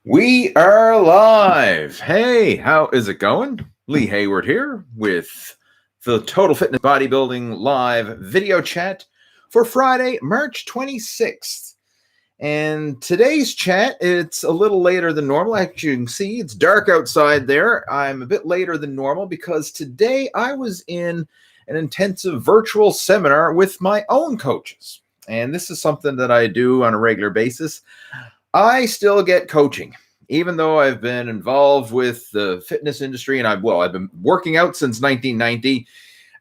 We are live. Hey, how is it going? Lee Hayward here with the Total Fitness Bodybuilding live video chat for Friday, March 26th. And today's chat, it's a little later than normal. As you can see, it's dark outside there. I'm a bit later than normal because today I was in an intensive virtual seminar with my own coaches. And this is something that I do on a regular basis. I still get coaching, even though I've been involved with the fitness industry and I've been working out since 1990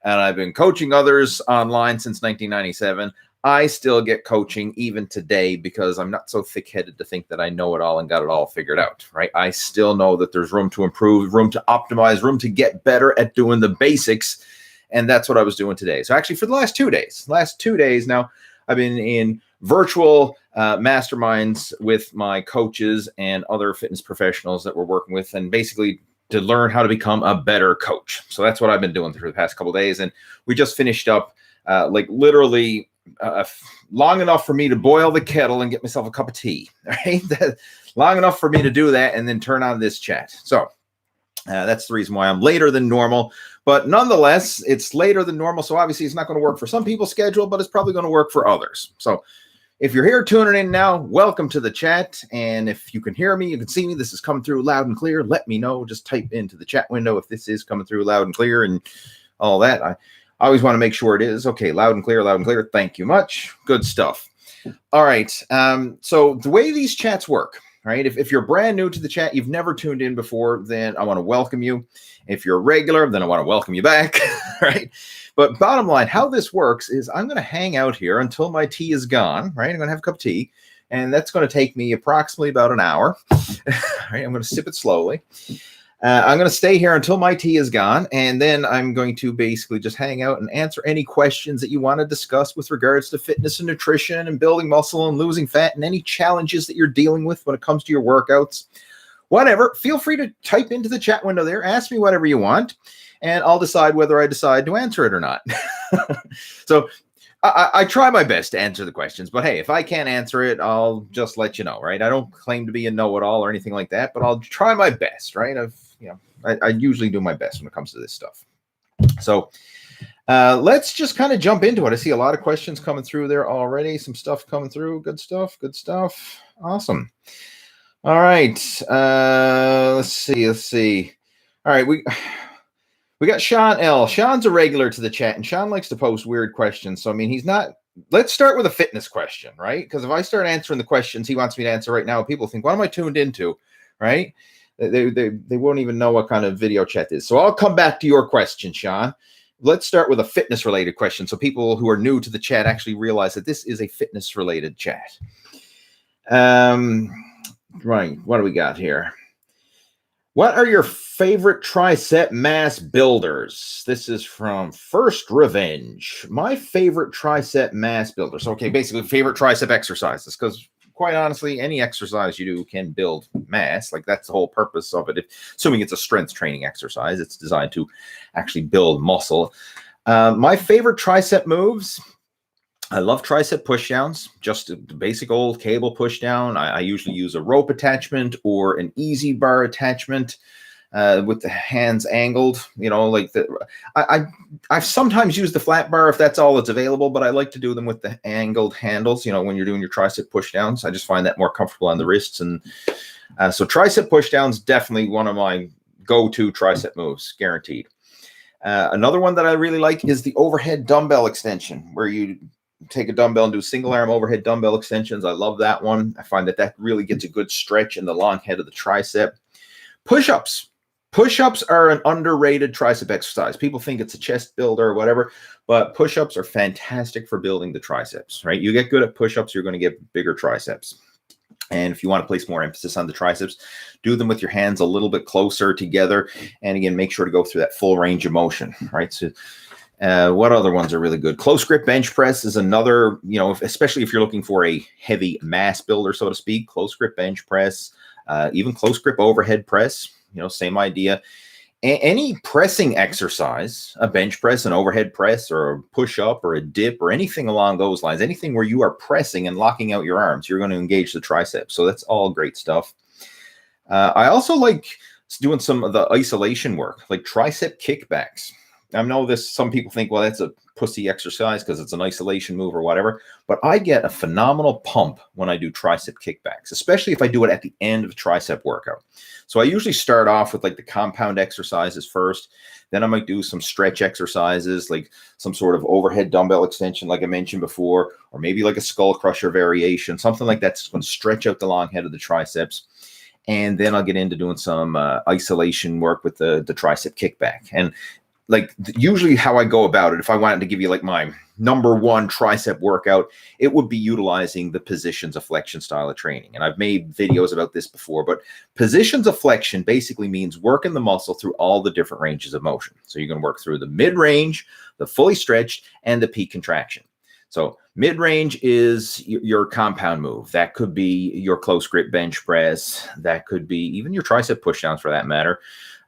and I've been coaching others online since 1997. I still get coaching even today because I'm not so thick-headed to think that I know it all and got it all figured out, right? I still know that there's room to improve, room to optimize, room to get better at doing the basics. And that's what I was doing today. So actually for the last 2 days now, I've been in virtual masterminds with my coaches and other fitness professionals that we're working with, and basically to learn how to become a better coach. So that's what I've been doing for the past couple of days. And we just finished up literally long enough for me to boil the kettle and get myself a cup of tea, right? Long enough for me to do that and then turn on this chat. So that's the reason why I'm later than normal. But nonetheless, it's later than normal. So obviously it's not going to work for some people's schedule, but it's probably going to work for others. So if you're here tuning in now, welcome to the chat. And if you can hear me, you can see me, this is coming through loud and clear. Let me know. Just type into the chat window if this is coming through loud and clear and all that. I always want to make sure it is. Okay, loud and clear, loud and clear. Thank you much. Good stuff. All right. So the way these chats work, right? If you're brand new to the chat, you've never tuned in before, then I want to welcome you. If you're regular, then I want to welcome you back, right? But bottom line, how this works is I'm going to hang out here until my tea is gone, right? I'm going to have a cup of tea, and that's going to take me approximately about an hour, right? I'm going to sip it slowly. I'm going to stay here until my tea is gone, and then I'm going to basically just hang out and answer any questions that you want to discuss with regards to fitness and nutrition and building muscle and losing fat and any challenges that you're dealing with when it comes to your workouts. Whatever, feel free to type into the chat window there, ask me whatever you want, and I'll decide whether I decide to answer it or not. So I try my best to answer the questions, but hey, if I can't answer it, I'll just let you know, right? I don't claim to be a know-it-all or anything like that, but I'll try my best, right? I usually do my best when it comes to this stuff. So let's just kind of jump into it. I see a lot of questions coming through there already. Some stuff coming through. Good stuff. Good stuff. Awesome. All right. Let's see. All right. We got Sean L. Sean's a regular to the chat, and Sean likes to post weird questions. So, I mean, he's not. Let's start with a fitness question, right? Because if I start answering the questions he wants me to answer right now, people think, what am I tuned into, right? They won't even know what kind of video chat is. So I'll come back to your question, Sean. Let's start with a fitness-related question so people who are new to the chat actually realize that this is a fitness-related chat. Right, what do we got here? What are your favorite tricep mass builders? This is from First Revenge. My favorite tricep mass builders. Okay, basically favorite tricep exercises, because quite honestly, any exercise you do can build mass. Like that's the whole purpose of it. Assuming it's a strength training exercise, it's designed to actually build muscle. My favorite tricep moves, I love tricep pushdowns, just the basic old cable pushdown. I usually use a rope attachment or an easy bar attachment with the hands angled. You know, like I've sometimes used the flat bar if that's all that's available, but I like to do them with the angled handles. You know, when you're doing your tricep pushdowns, I just find that more comfortable on the wrists. And so tricep pushdowns, definitely one of my go-to tricep moves, guaranteed. Another one that I really like is the overhead dumbbell extension, where you take a dumbbell and do single arm overhead dumbbell extensions. I love that one. I find that really gets a good stretch in the long head of the tricep. Push-ups. Push-ups are an underrated tricep exercise. People think it's a chest builder or whatever, but push-ups are fantastic for building the triceps, right? You get good at push-ups, you're going to get bigger triceps. And if you want to place more emphasis on the triceps, do them with your hands a little bit closer together. And again, make sure to go through that full range of motion, right? So what other ones are really good? Close grip bench press is another, you know, especially if you're looking for a heavy mass builder, so to speak. Close grip bench press, even close grip overhead press, you know, same idea. Any pressing exercise, a bench press, an overhead press, or a push-up, or a dip, or anything along those lines, anything where you are pressing and locking out your arms, you're going to engage the triceps. So that's all great stuff. I also like doing some of the isolation work, like tricep kickbacks. I know some people think, well, that's a pussy exercise because it's an isolation move or whatever, but I get a phenomenal pump when I do tricep kickbacks, especially if I do it at the end of a tricep workout. So I usually start off with like the compound exercises first. Then I might do some stretch exercises, like some sort of overhead dumbbell extension, like I mentioned before, or maybe like a skull crusher variation, something like that's going to stretch out the long head of the triceps. And then I'll get into doing some isolation work with the tricep kickback. And like usually how I go about it, if I wanted to give you like my number one tricep workout, it would be utilizing the positions of flexion style of training. And I've made videos about this before, but positions of flexion basically means working the muscle through all the different ranges of motion. So you're going to work through the mid-range, the fully stretched, and the peak contraction. So mid-range is your compound move. That could be your close grip bench press. That could be even your tricep pushdowns for that matter.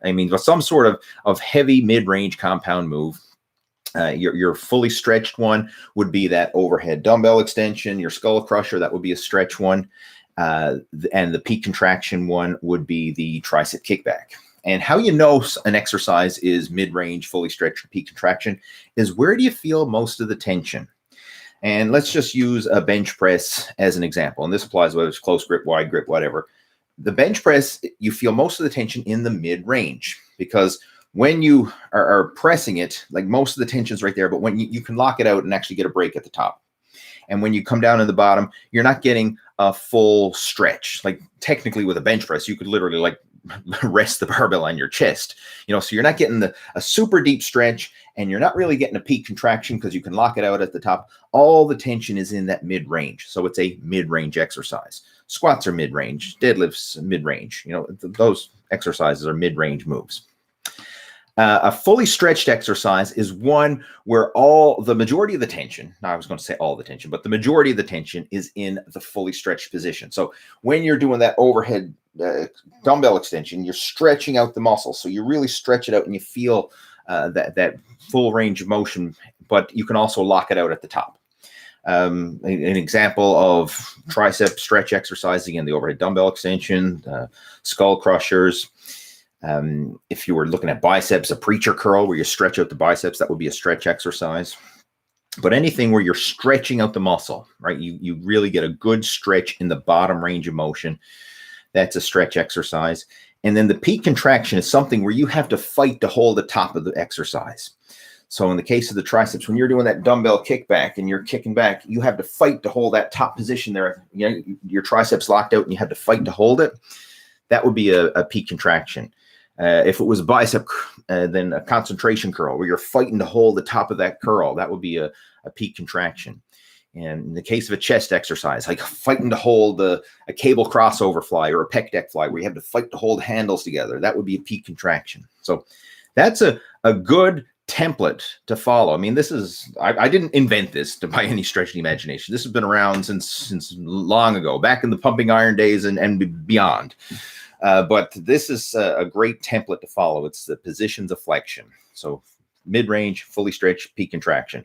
I mean, some sort of heavy mid-range compound move. Your fully stretched one would be that overhead dumbbell extension. Your skull crusher, that would be a stretch one. And the peak contraction one would be the tricep kickback. And how you know an exercise is mid-range, fully stretched, peak contraction is where do you feel most of the tension? And let's just use a bench press as an example. And this applies whether it's close grip, wide grip, whatever. The bench press, you feel most of the tension in the mid-range because when you are pressing it, like most of the tension's right there, but when you can lock it out and actually get a break at the top. And when you come down to the bottom, you're not getting a full stretch. Like technically with a bench press, you could literally like rest the barbell on your chest, so you're not getting a super deep stretch and you're not really getting a peak contraction because you can lock it out at the top. All the tension is in that mid-range. So it's a mid-range exercise. Squats are mid-range, deadlifts mid-range. Those exercises are mid-range moves. A fully stretched exercise is one where the majority of the tension, now I was going to say all the tension, but the majority of the tension is in the fully stretched position. So when you're doing that overhead dumbbell extension, you're stretching out the muscle. So you really stretch it out and you feel that full range of motion, but you can also lock it out at the top. An example of tricep stretch exercise, again, the overhead dumbbell extension, skull crushers. If you were looking at biceps, a preacher curl where you stretch out the biceps, that would be a stretch exercise. But anything where you're stretching out the muscle, right? You really get a good stretch in the bottom range of motion. That's a stretch exercise. And then the peak contraction is something where you have to fight to hold the top of the exercise. So in the case of the triceps, when you're doing that dumbbell kickback and you're kicking back, you have to fight to hold that top position there. Your triceps locked out and you have to fight to hold it. That would be a peak contraction. If it was a bicep, then a concentration curl where you're fighting to hold the top of that curl, that would be a peak contraction. And in the case of a chest exercise, like fighting to hold a cable crossover fly or a pec deck fly where you have to fight to hold handles together, that would be a peak contraction. So that's a good template to follow. I mean, I didn't invent this by any stretch of the imagination. This has been around since long ago, back in the pumping iron days and beyond. But this is a great template to follow. It's the positions of flexion. So mid-range, fully stretched, peak contraction.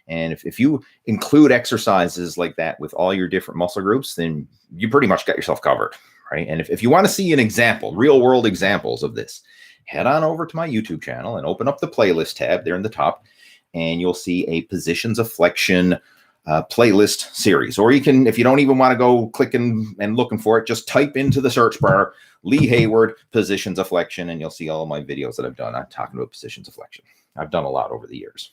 And if you include exercises like that with all your different muscle groups, then you pretty much got yourself covered, right? And if you want to see an example, real world examples of this, head on over to my YouTube channel and open up the playlist tab there in the top, and you'll see a positions of flexion playlist series. Or you can, if you don't even want to go clicking and looking for it, just type into the search bar, Lee Hayward, positions of flexion, and you'll see all of my videos that I've done. I'm talking about positions of flexion. I've done a lot over the years.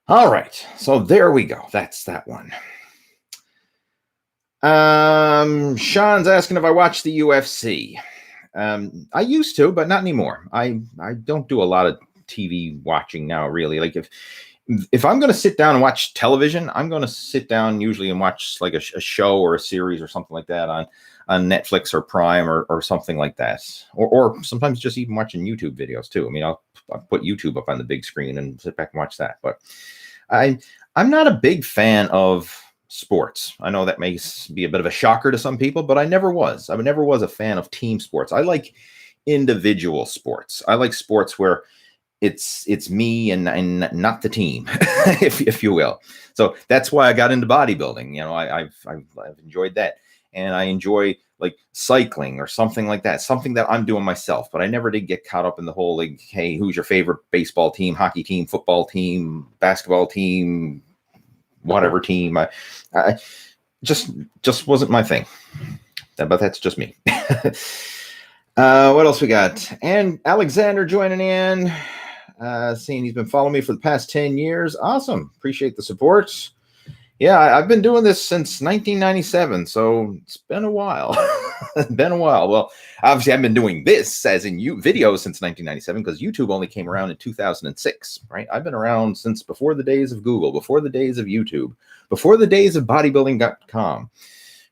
All right, so there we go. That's that one. Sean's asking if I watch the UFC. I used to, but not anymore. I don't do a lot of TV watching now, really. Like if I'm going to sit down and watch television, I'm going to sit down usually and watch like a show or a series or something like that on Netflix or Prime or something like that. Or sometimes just even watching YouTube videos too. I mean, I'll put YouTube up on the big screen and sit back and watch that. But I'm not a big fan of sports. I know that may be a bit of a shocker to some people, but I never was. I never was a fan of team sports. I like individual sports. I like sports where it's me and not the team, if you will. So that's why I got into bodybuilding. You know, I've enjoyed that, and I enjoy like cycling or something like that, something that I'm doing myself. But I never did get caught up in the whole like, hey, who's your favorite baseball team, hockey team, football team, basketball team, whatever team. I just wasn't my thing. But that's just me. What else we got? And Alexander joining in, saying he's been following me for the past 10 years. Awesome. Appreciate the support. Yeah, I've been doing this since 1997, so it's been a while. Been a while. Well, obviously, I've been doing this as in videos since 1997 because YouTube only came around in 2006, right? I've been around since before the days of Google, before the days of YouTube, before the days of bodybuilding.com,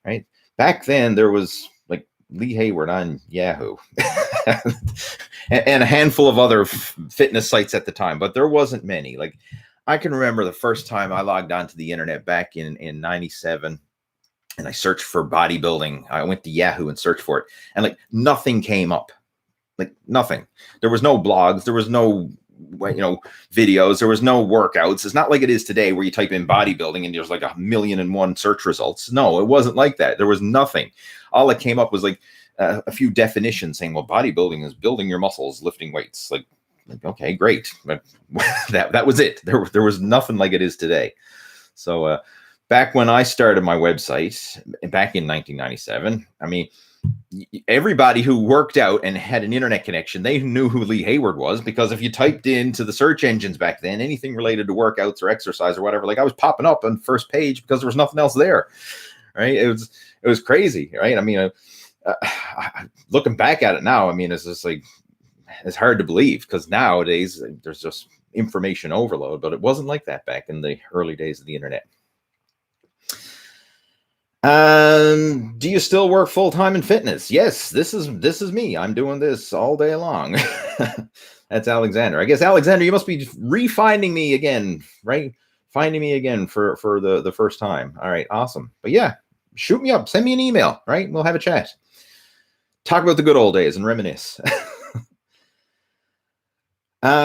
right? Back then, there was like Lee Hayward on Yahoo and a handful of other fitness sites at the time, but there wasn't many. Like, I can remember the first time I logged onto the internet back in 97 and I searched for bodybuilding. I went to Yahoo and searched for it, and like nothing came up, like nothing. There was no blogs. There was no, videos. There was no workouts. It's not like it is today where you type in bodybuilding and there's like 1,000,001 search results. No, it wasn't like that. There was nothing. All that came up was like a few definitions saying, well, bodybuilding is building your muscles, lifting weights. Like okay, great. But that was it. There was nothing like it is today. So back when I started my website back in 1997, I mean, everybody who worked out and had an internet connection, they knew who Lee Hayward was, because if you typed into the search engines back then, anything related to workouts or exercise or whatever, like I was popping up on first page because there was nothing else there, right? It was crazy, right? I mean, looking back at it now, I mean, it's just like, it's hard to believe because nowadays there's just information overload, but it wasn't like that back in the early days of the internet. Do you still work full-time in fitness? Yes, this is me. I'm doing this all day long. That's Alexander. I guess, Alexander, you must be refinding me again, right? Finding me again for the first time. All right, awesome. But yeah, shoot me up. Send me an email, right? We'll have a chat. Talk about the good old days and reminisce.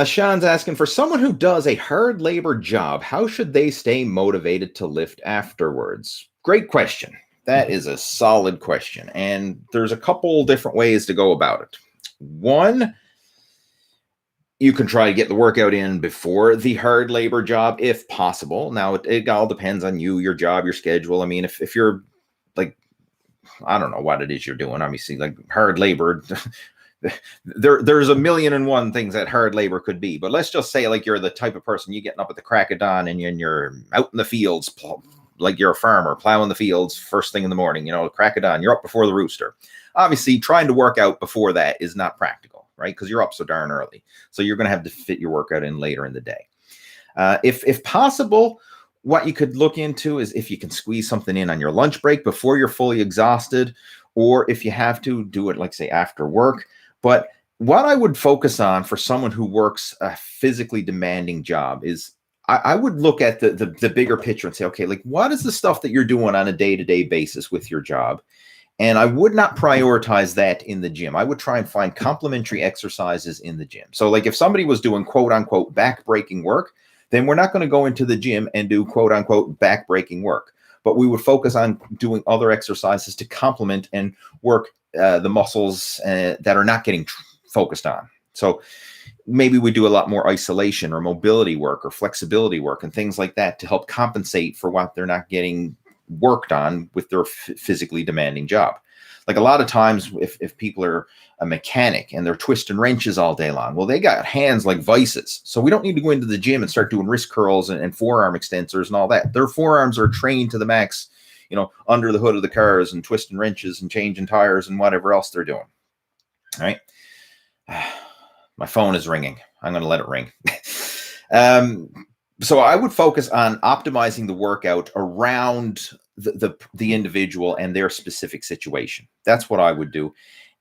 Sean's asking, for someone who does a hard labor job, how should they stay motivated to lift afterwards? Great question. That is a solid question. And there's a couple different ways to go about it. One, you can try to get the workout in before the hard labor job, if possible. Now, it all depends on you, your job, your schedule. I mean, if you're like, I don't know what it is you're doing, obviously, like hard labor, there's 1,000,001 things that hard labor could be. But let's just say like you're the type of person, you getting up at the crack of dawn and you're out in the fields, like you're a farmer plowing the fields first thing in the morning, crack of dawn, you're up before the rooster. Obviously, trying to work out before that is not practical, right? Because you're up so darn early. So you're going to have to fit your workout in later in the day. If possible, what you could look into is if you can squeeze something in on your lunch break before you're fully exhausted, or if you have to do it, like say after work. But what I would focus on for someone who works a physically demanding job is I would look at the bigger picture and say, okay, like what is the stuff that you're doing on a day-to-day basis with your job? And I would not prioritize that in the gym. I would try and find complementary exercises in the gym. So like if somebody was doing quote unquote back-breaking work, then we're not going to go into the gym and do quote unquote back-breaking work. But we would focus on doing other exercises to complement and work the muscles that are not getting focused on. So maybe we do a lot more isolation or mobility work or flexibility work and things like that to help compensate for what they're not getting worked on with their physically demanding job. Like a lot of times if people are a mechanic and they're twisting wrenches all day long, well, they got hands like vices. So we don't need to go into the gym and start doing wrist curls and forearm extensors and all that. Their forearms are trained to the max, under the hood of the cars and twisting wrenches and changing tires and whatever else they're doing. All right. My phone is ringing. I'm going to let it ring. So I would focus on optimizing the workout around the individual and their specific situation. That's what I would do.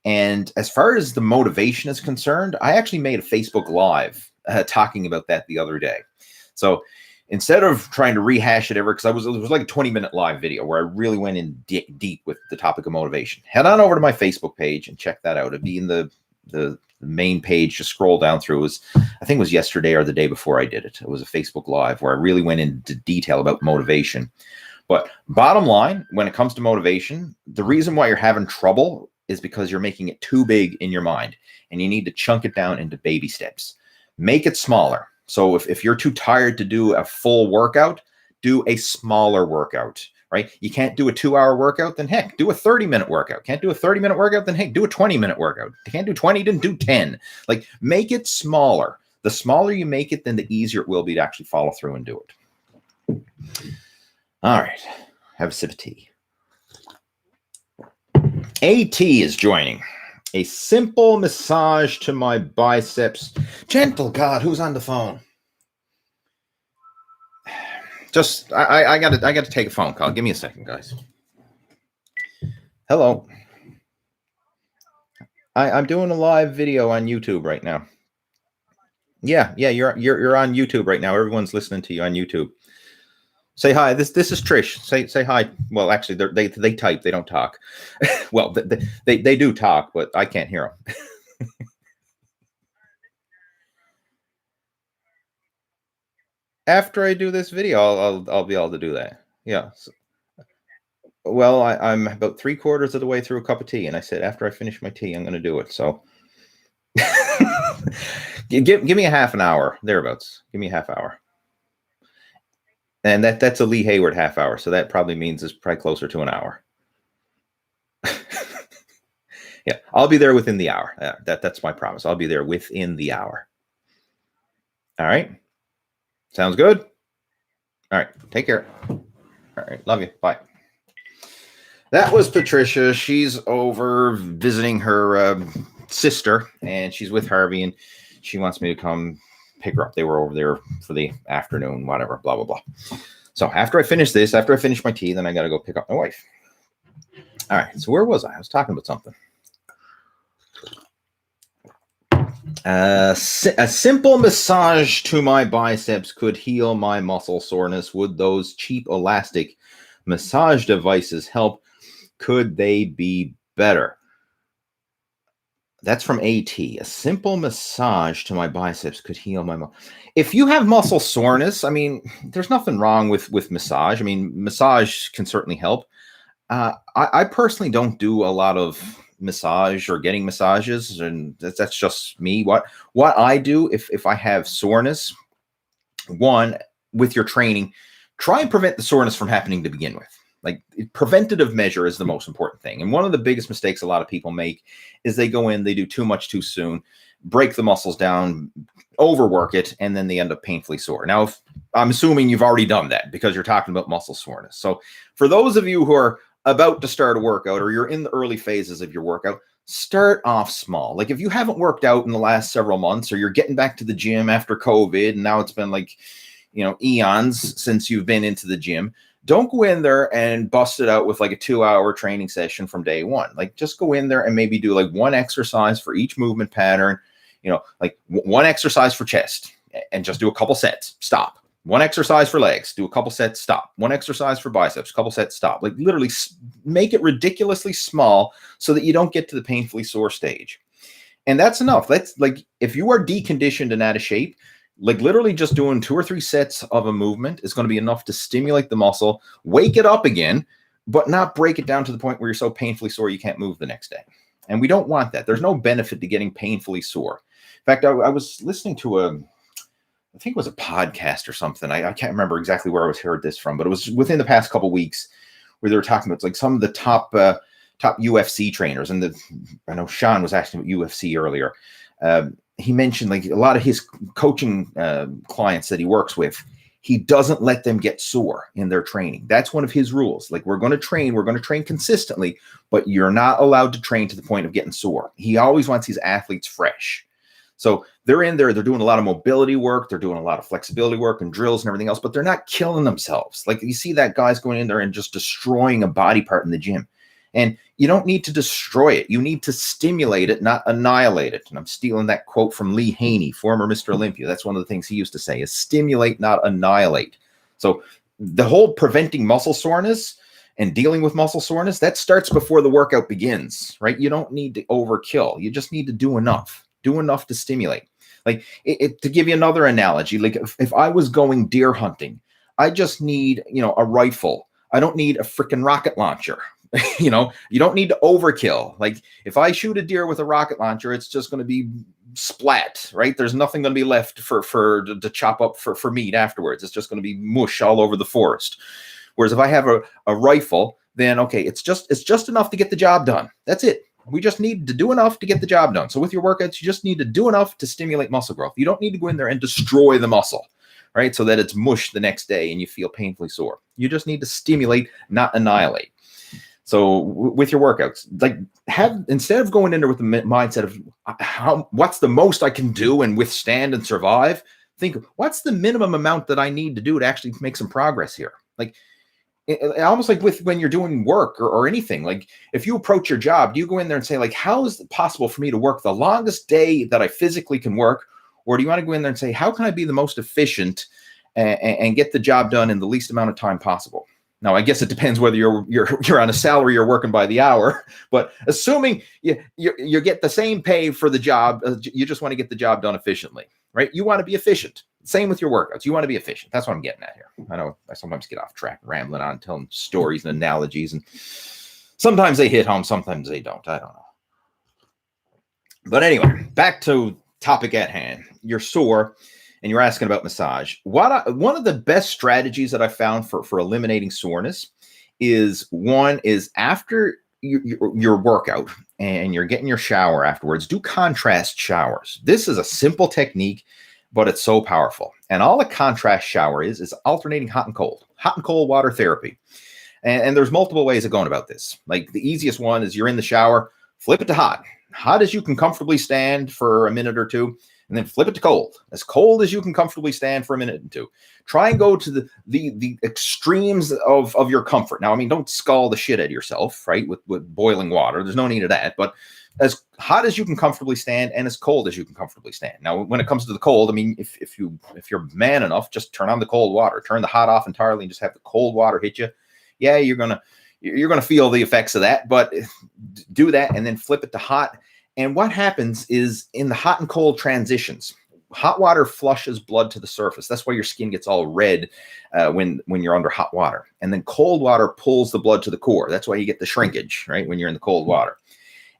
And as far as the motivation is concerned, I actually made a Facebook Live talking about that the other day. So instead of trying to rehash it ever, because it was like a 20-minute live video where I really went in deep with the topic of motivation. Head on over to my Facebook page and check that out. It'd be in the main page to scroll down through. It was, I think it was yesterday or the day before I did it. It was a Facebook Live where I really went into detail about motivation. But bottom line, when it comes to motivation, the reason why you're having trouble is because you're making it too big in your mind, and you need to chunk it down into baby steps. Make it smaller. So if you're too tired to do a full workout, do a smaller workout, right? You can't do a 2-hour workout, then heck, do a 30-minute workout. Can't do a 30-minute workout, then heck, do a 20-minute workout. You can't do 20, then do 10. Like, make it smaller. The smaller you make it, then the easier it will be to actually follow through and do it. All right, have a sip of tea. AT is joining. A simple massage to my biceps. Gentle God, who's on the phone? Just, I gotta take a phone call. Give me a second, guys. Hello. I'm doing a live video on YouTube right now. Yeah, you're on YouTube right now. Everyone's listening to you on YouTube. Say hi. This is Trish. Say hi. Well, actually, they type. They don't talk. Well, they do talk, but I can't hear them. After I do this video, I'll be able to do that. Yeah. So, well, I'm about 3/4 of the way through a cup of tea, and I said after I finish my tea, I'm going to do it. So give me a half an hour thereabouts. Give me a half hour. And that's a Lee Hayward half hour, so that probably means it's probably closer to an hour. Yeah, I'll be there within the hour. That's my promise. I'll be there within the hour. All right. Sounds good? All right. Take care. All right. Love you. Bye. That was Patricia. She's over visiting her sister, and she's with Harvey, and she wants me to come pick her up. They were over there for the afternoon, whatever, blah, blah, blah. So after I finish this, after I finish my tea, then I got to go pick up my wife. All right. So where was I? I was talking about something. A simple massage to my biceps could heal my muscle soreness. Would those cheap elastic massage devices help? Could they be better? That's from AT. A simple massage to my biceps could heal my muscle. If you have muscle soreness, I mean, there's nothing wrong with massage. I mean, massage can certainly help. I personally don't do a lot of massage or getting massages, and that's just me. What I do if I have soreness, one, with your training, try and prevent the soreness from happening to begin with. Like, preventative measure is the most important thing. And one of the biggest mistakes a lot of people make is they go in, they do too much too soon, break the muscles down, overwork it, and then they end up painfully sore. Now, I'm assuming you've already done that because you're talking about muscle soreness. So for those of you who are about to start a workout, or you're in the early phases of your workout, start off small. Like, if you haven't worked out in the last several months, or you're getting back to the gym after COVID, and now it's been like, eons since you've been into the gym, don't go in there and bust it out with like a 2-hour training session from day one. Like, just go in there and maybe do like one exercise for each movement pattern, like one exercise for chest, and just do a couple sets, stop. One exercise for legs, do a couple sets, stop. One exercise for biceps, couple sets, stop. Like, literally make it ridiculously small so that you don't get to the painfully sore stage. And that's enough. That's like, if you are deconditioned and out of shape, like literally just doing 2 or 3 sets of a movement is going to be enough to stimulate the muscle, wake it up again, but not break it down to the point where you're so painfully sore you can't move the next day. And we don't want that. There's no benefit to getting painfully sore. In fact, I was listening to I think it was a podcast or something. I can't remember exactly where I was heard this from, but it was within the past couple of weeks where they were talking about like some of the top UFC trainers. And I know Sean was asking about UFC earlier. He mentioned like a lot of his coaching clients that he works with, he doesn't let them get sore in their training. That's one of his rules. Like, we're going to train consistently, but you're not allowed to train to the point of getting sore. He always wants his athletes fresh. So they're in there, they're doing a lot of mobility work, they're doing a lot of flexibility work and drills and everything else, but they're not killing themselves. Like, you see that guys going in there and just destroying a body part in the gym. And you don't need to destroy it. You need to stimulate it, not annihilate it. And I'm stealing that quote from Lee Haney, former Mr. Olympia. That's one of the things he used to say, is stimulate, not annihilate. So the whole preventing muscle soreness and dealing with muscle soreness, that starts before the workout begins, right? You don't need to overkill. You just need to do enough. Do enough to stimulate. Like to give you another analogy, like if I was going deer hunting, I just need, a rifle. I don't need a freaking rocket launcher. You don't need to overkill. Like if I shoot a deer with a rocket launcher, it's just going to be splat, right? There's nothing going to be left to chop up for meat afterwards. It's just going to be mush all over the forest. Whereas if I have a rifle, then okay, it's just enough to get the job done. That's it. We just need to do enough to get the job done. So with your workouts, you just need to do enough to stimulate muscle growth. You don't need to go in there and destroy the muscle, right? So that it's mush the next day and you feel painfully sore. You just need to stimulate, not annihilate. So with your workouts, like instead of going in there with the mindset of what's the most I can do and withstand and survive, think what's the minimum amount that I need to do to actually make some progress here. Like almost like when you're doing work or anything, like if you approach your job, do you go in there and say like, how is it possible for me to work the longest day that I physically can work? Or do you want to go in there and say, how can I be the most efficient and get the job done in the least amount of time possible? Now, I guess it depends whether you're on a salary or working by the hour, but assuming you get the same pay for the job, you just want to get the job done efficiently, right? You want to be efficient. Same with your workouts. You want to be efficient. That's what I'm getting at here. I know I sometimes get off track, rambling on, telling stories and analogies, and sometimes they hit home, sometimes they don't. I don't know. But anyway, back to topic at hand. You're sore and you're asking about massage. One of the best strategies that I found for eliminating soreness is after your workout and you're getting your shower afterwards, do contrast showers. This is a simple technique, but it's so powerful. And all a contrast shower is alternating hot and cold water therapy. And there's multiple ways of going about this. Like the easiest one is you're in the shower, flip it to hot as you can comfortably stand for a minute or two, and then flip it to cold as you can comfortably stand for a minute or two. Try and go to the extremes of your comfort. Now, I mean, don't scald the shit out of yourself, right? With boiling water. There's no need of that. But as hot as you can comfortably stand and as cold as you can comfortably stand. Now, when it comes to the cold, I mean, if you're man enough, just turn on the cold water. Turn the hot off entirely and just have the cold water hit you. Yeah, you're gonna feel the effects of that, but do that and then flip it to hot. And what happens is in the hot and cold transitions, hot water flushes blood to the surface. That's why your skin gets all red when you're under hot water. And then cold water pulls the blood to the core. That's why you get the shrinkage, right, when you're in the cold water.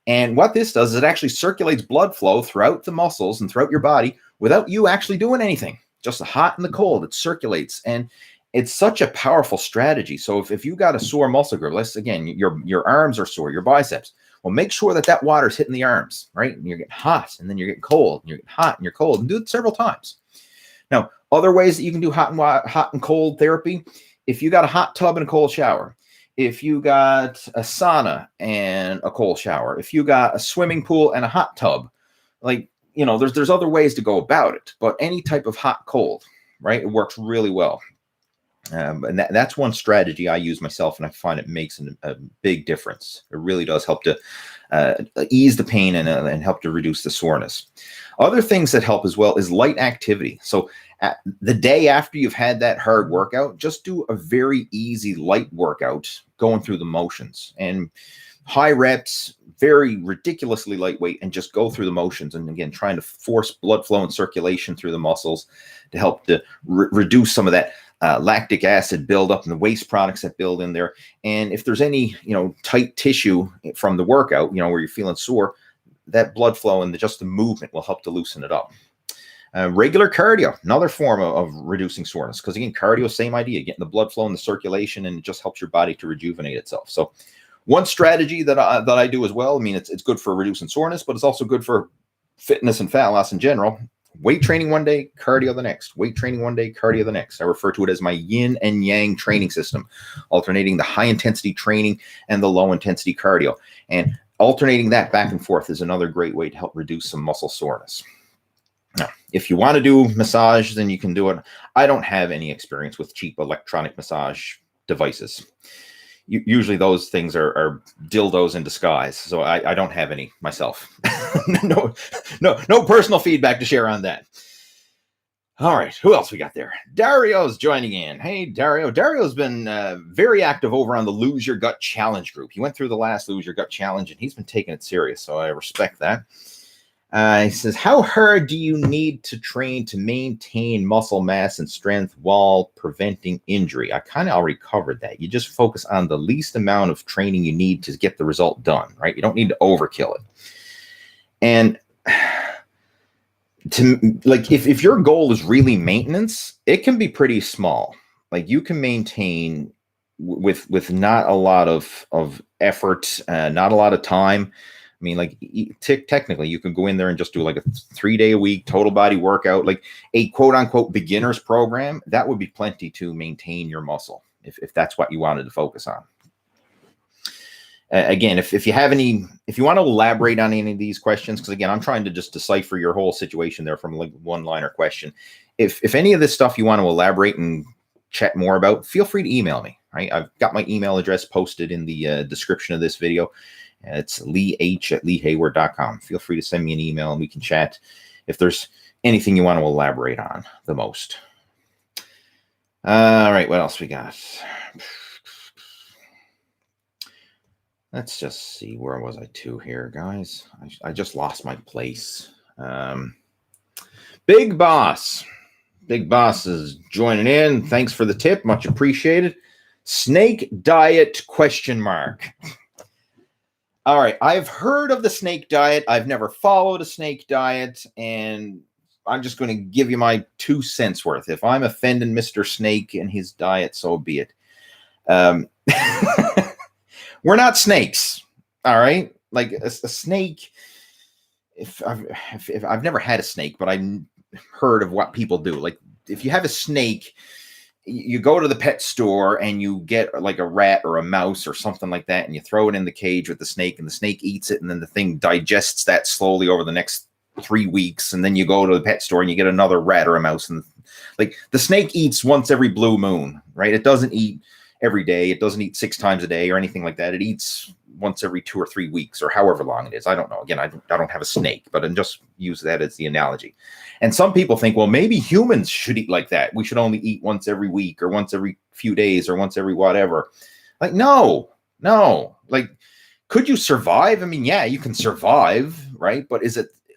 And what this does is it actually circulates blood flow throughout the muscles and throughout your body without you actually doing anything. Just the hot and the cold, it circulates. And it's such a powerful strategy. So if you got a sore muscle group, again, your arms are sore, your biceps, well, make sure that water's hitting the arms, right? And you're getting hot, and then you're getting cold, and you're getting hot, and you're cold, and do it several times. Now, other ways that you can do hot and cold therapy, if you got a hot tub and a cold shower, if you got a sauna and a cold shower, if you got a swimming pool and a hot tub, there's other ways to go about it, but any type of hot cold, right? It works really well. And that's one strategy I use myself, and I find it makes a big difference. It really does help to ease the pain and help to reduce the soreness. Other things that help as well is light activity. So the day after you've had that hard workout, just do a very easy light workout going through the motions and high reps, very ridiculously lightweight, and just go through the motions. And again, trying to force blood flow and circulation through the muscles to help to reduce some of that lactic acid buildup and the waste products that build in there. And if there's any, tight tissue from the workout, where you're feeling sore, that blood flow and just the movement will help to loosen it up. Regular cardio, another form of reducing soreness, because again, cardio, same idea, getting the blood flow and the circulation, and it just helps your body to rejuvenate itself. So one strategy that I do as well, I mean, it's good for reducing soreness, but it's also good for fitness and fat loss in general. Weight training one day, cardio the next. Weight training one day, cardio the next. I refer to it as my yin and yang training system, alternating the high intensity training and the low intensity cardio. And alternating that back and forth is another great way to help reduce some muscle soreness. Now, if you want to do massage, then you can do it. I don't have any experience with cheap electronic massage devices. Usually those things are dildos in disguise. So I don't have any myself. No personal feedback to share on that. All right. Who else we got there? Dario's joining in. Hey, Dario. Dario's been very active over on the Lose Your Gut Challenge group. He went through the last Lose Your Gut Challenge, and he's been taking it serious. So I respect that. He says, how hard do you need to train to maintain muscle mass and strength while preventing injury? I kind of already covered that. You just focus on the least amount of training you need to get the result done, right? You don't need to overkill it. And if your goal is really maintenance, it can be pretty small. Like you can maintain with not a lot of effort, not a lot of time. I mean, like technically you can go in there and just do like a 3-day a week total body workout, like a quote unquote beginner's program. That would be plenty to maintain your muscle if that's what you wanted to focus on. Again, if you want to elaborate on any of these questions, because again, I'm trying to just decipher your whole situation there from like one-liner question. If any of this stuff you want to elaborate and chat more about, feel free to email me. Right, I've got my email address posted in the description of this video. It's leeh@leehayward.com. Feel free to send me an email and we can chat if there's anything you want to elaborate on the most. All right, what else we got? Let's just see, where was I to here, guys? I just lost my place. Big Boss. Big Boss is joining in. Thanks for the tip. Much appreciated. Snake diet ? All right. I've heard of the snake diet. I've never followed a snake diet, and I'm just going to give you my 2 cents worth. If I'm offending Mr. Snake and his diet, so be it. We're not snakes. All right. Like a snake. If I've never had a snake, but I've heard of what people do. Like if you have a snake, you go to the pet store and you get like a rat or a mouse or something like that, and you throw it in the cage with the snake, and the snake eats it, and then the thing digests that slowly over the next 3 weeks, and then you go to the pet store and you get another rat or a mouse, and like the snake eats once every blue moon, right? It doesn't eat every day. It doesn't eat 6 times a day or anything like that. It eats once every 2 or 3 weeks or however long it is. I don't know. Again, I don't have a snake, but I'm just use that as the analogy. And some people think, well, maybe humans should eat like that. We should only eat once every week or once every few days or once every whatever. Like, no. Like, could you survive? I mean, yeah, you can survive, right? But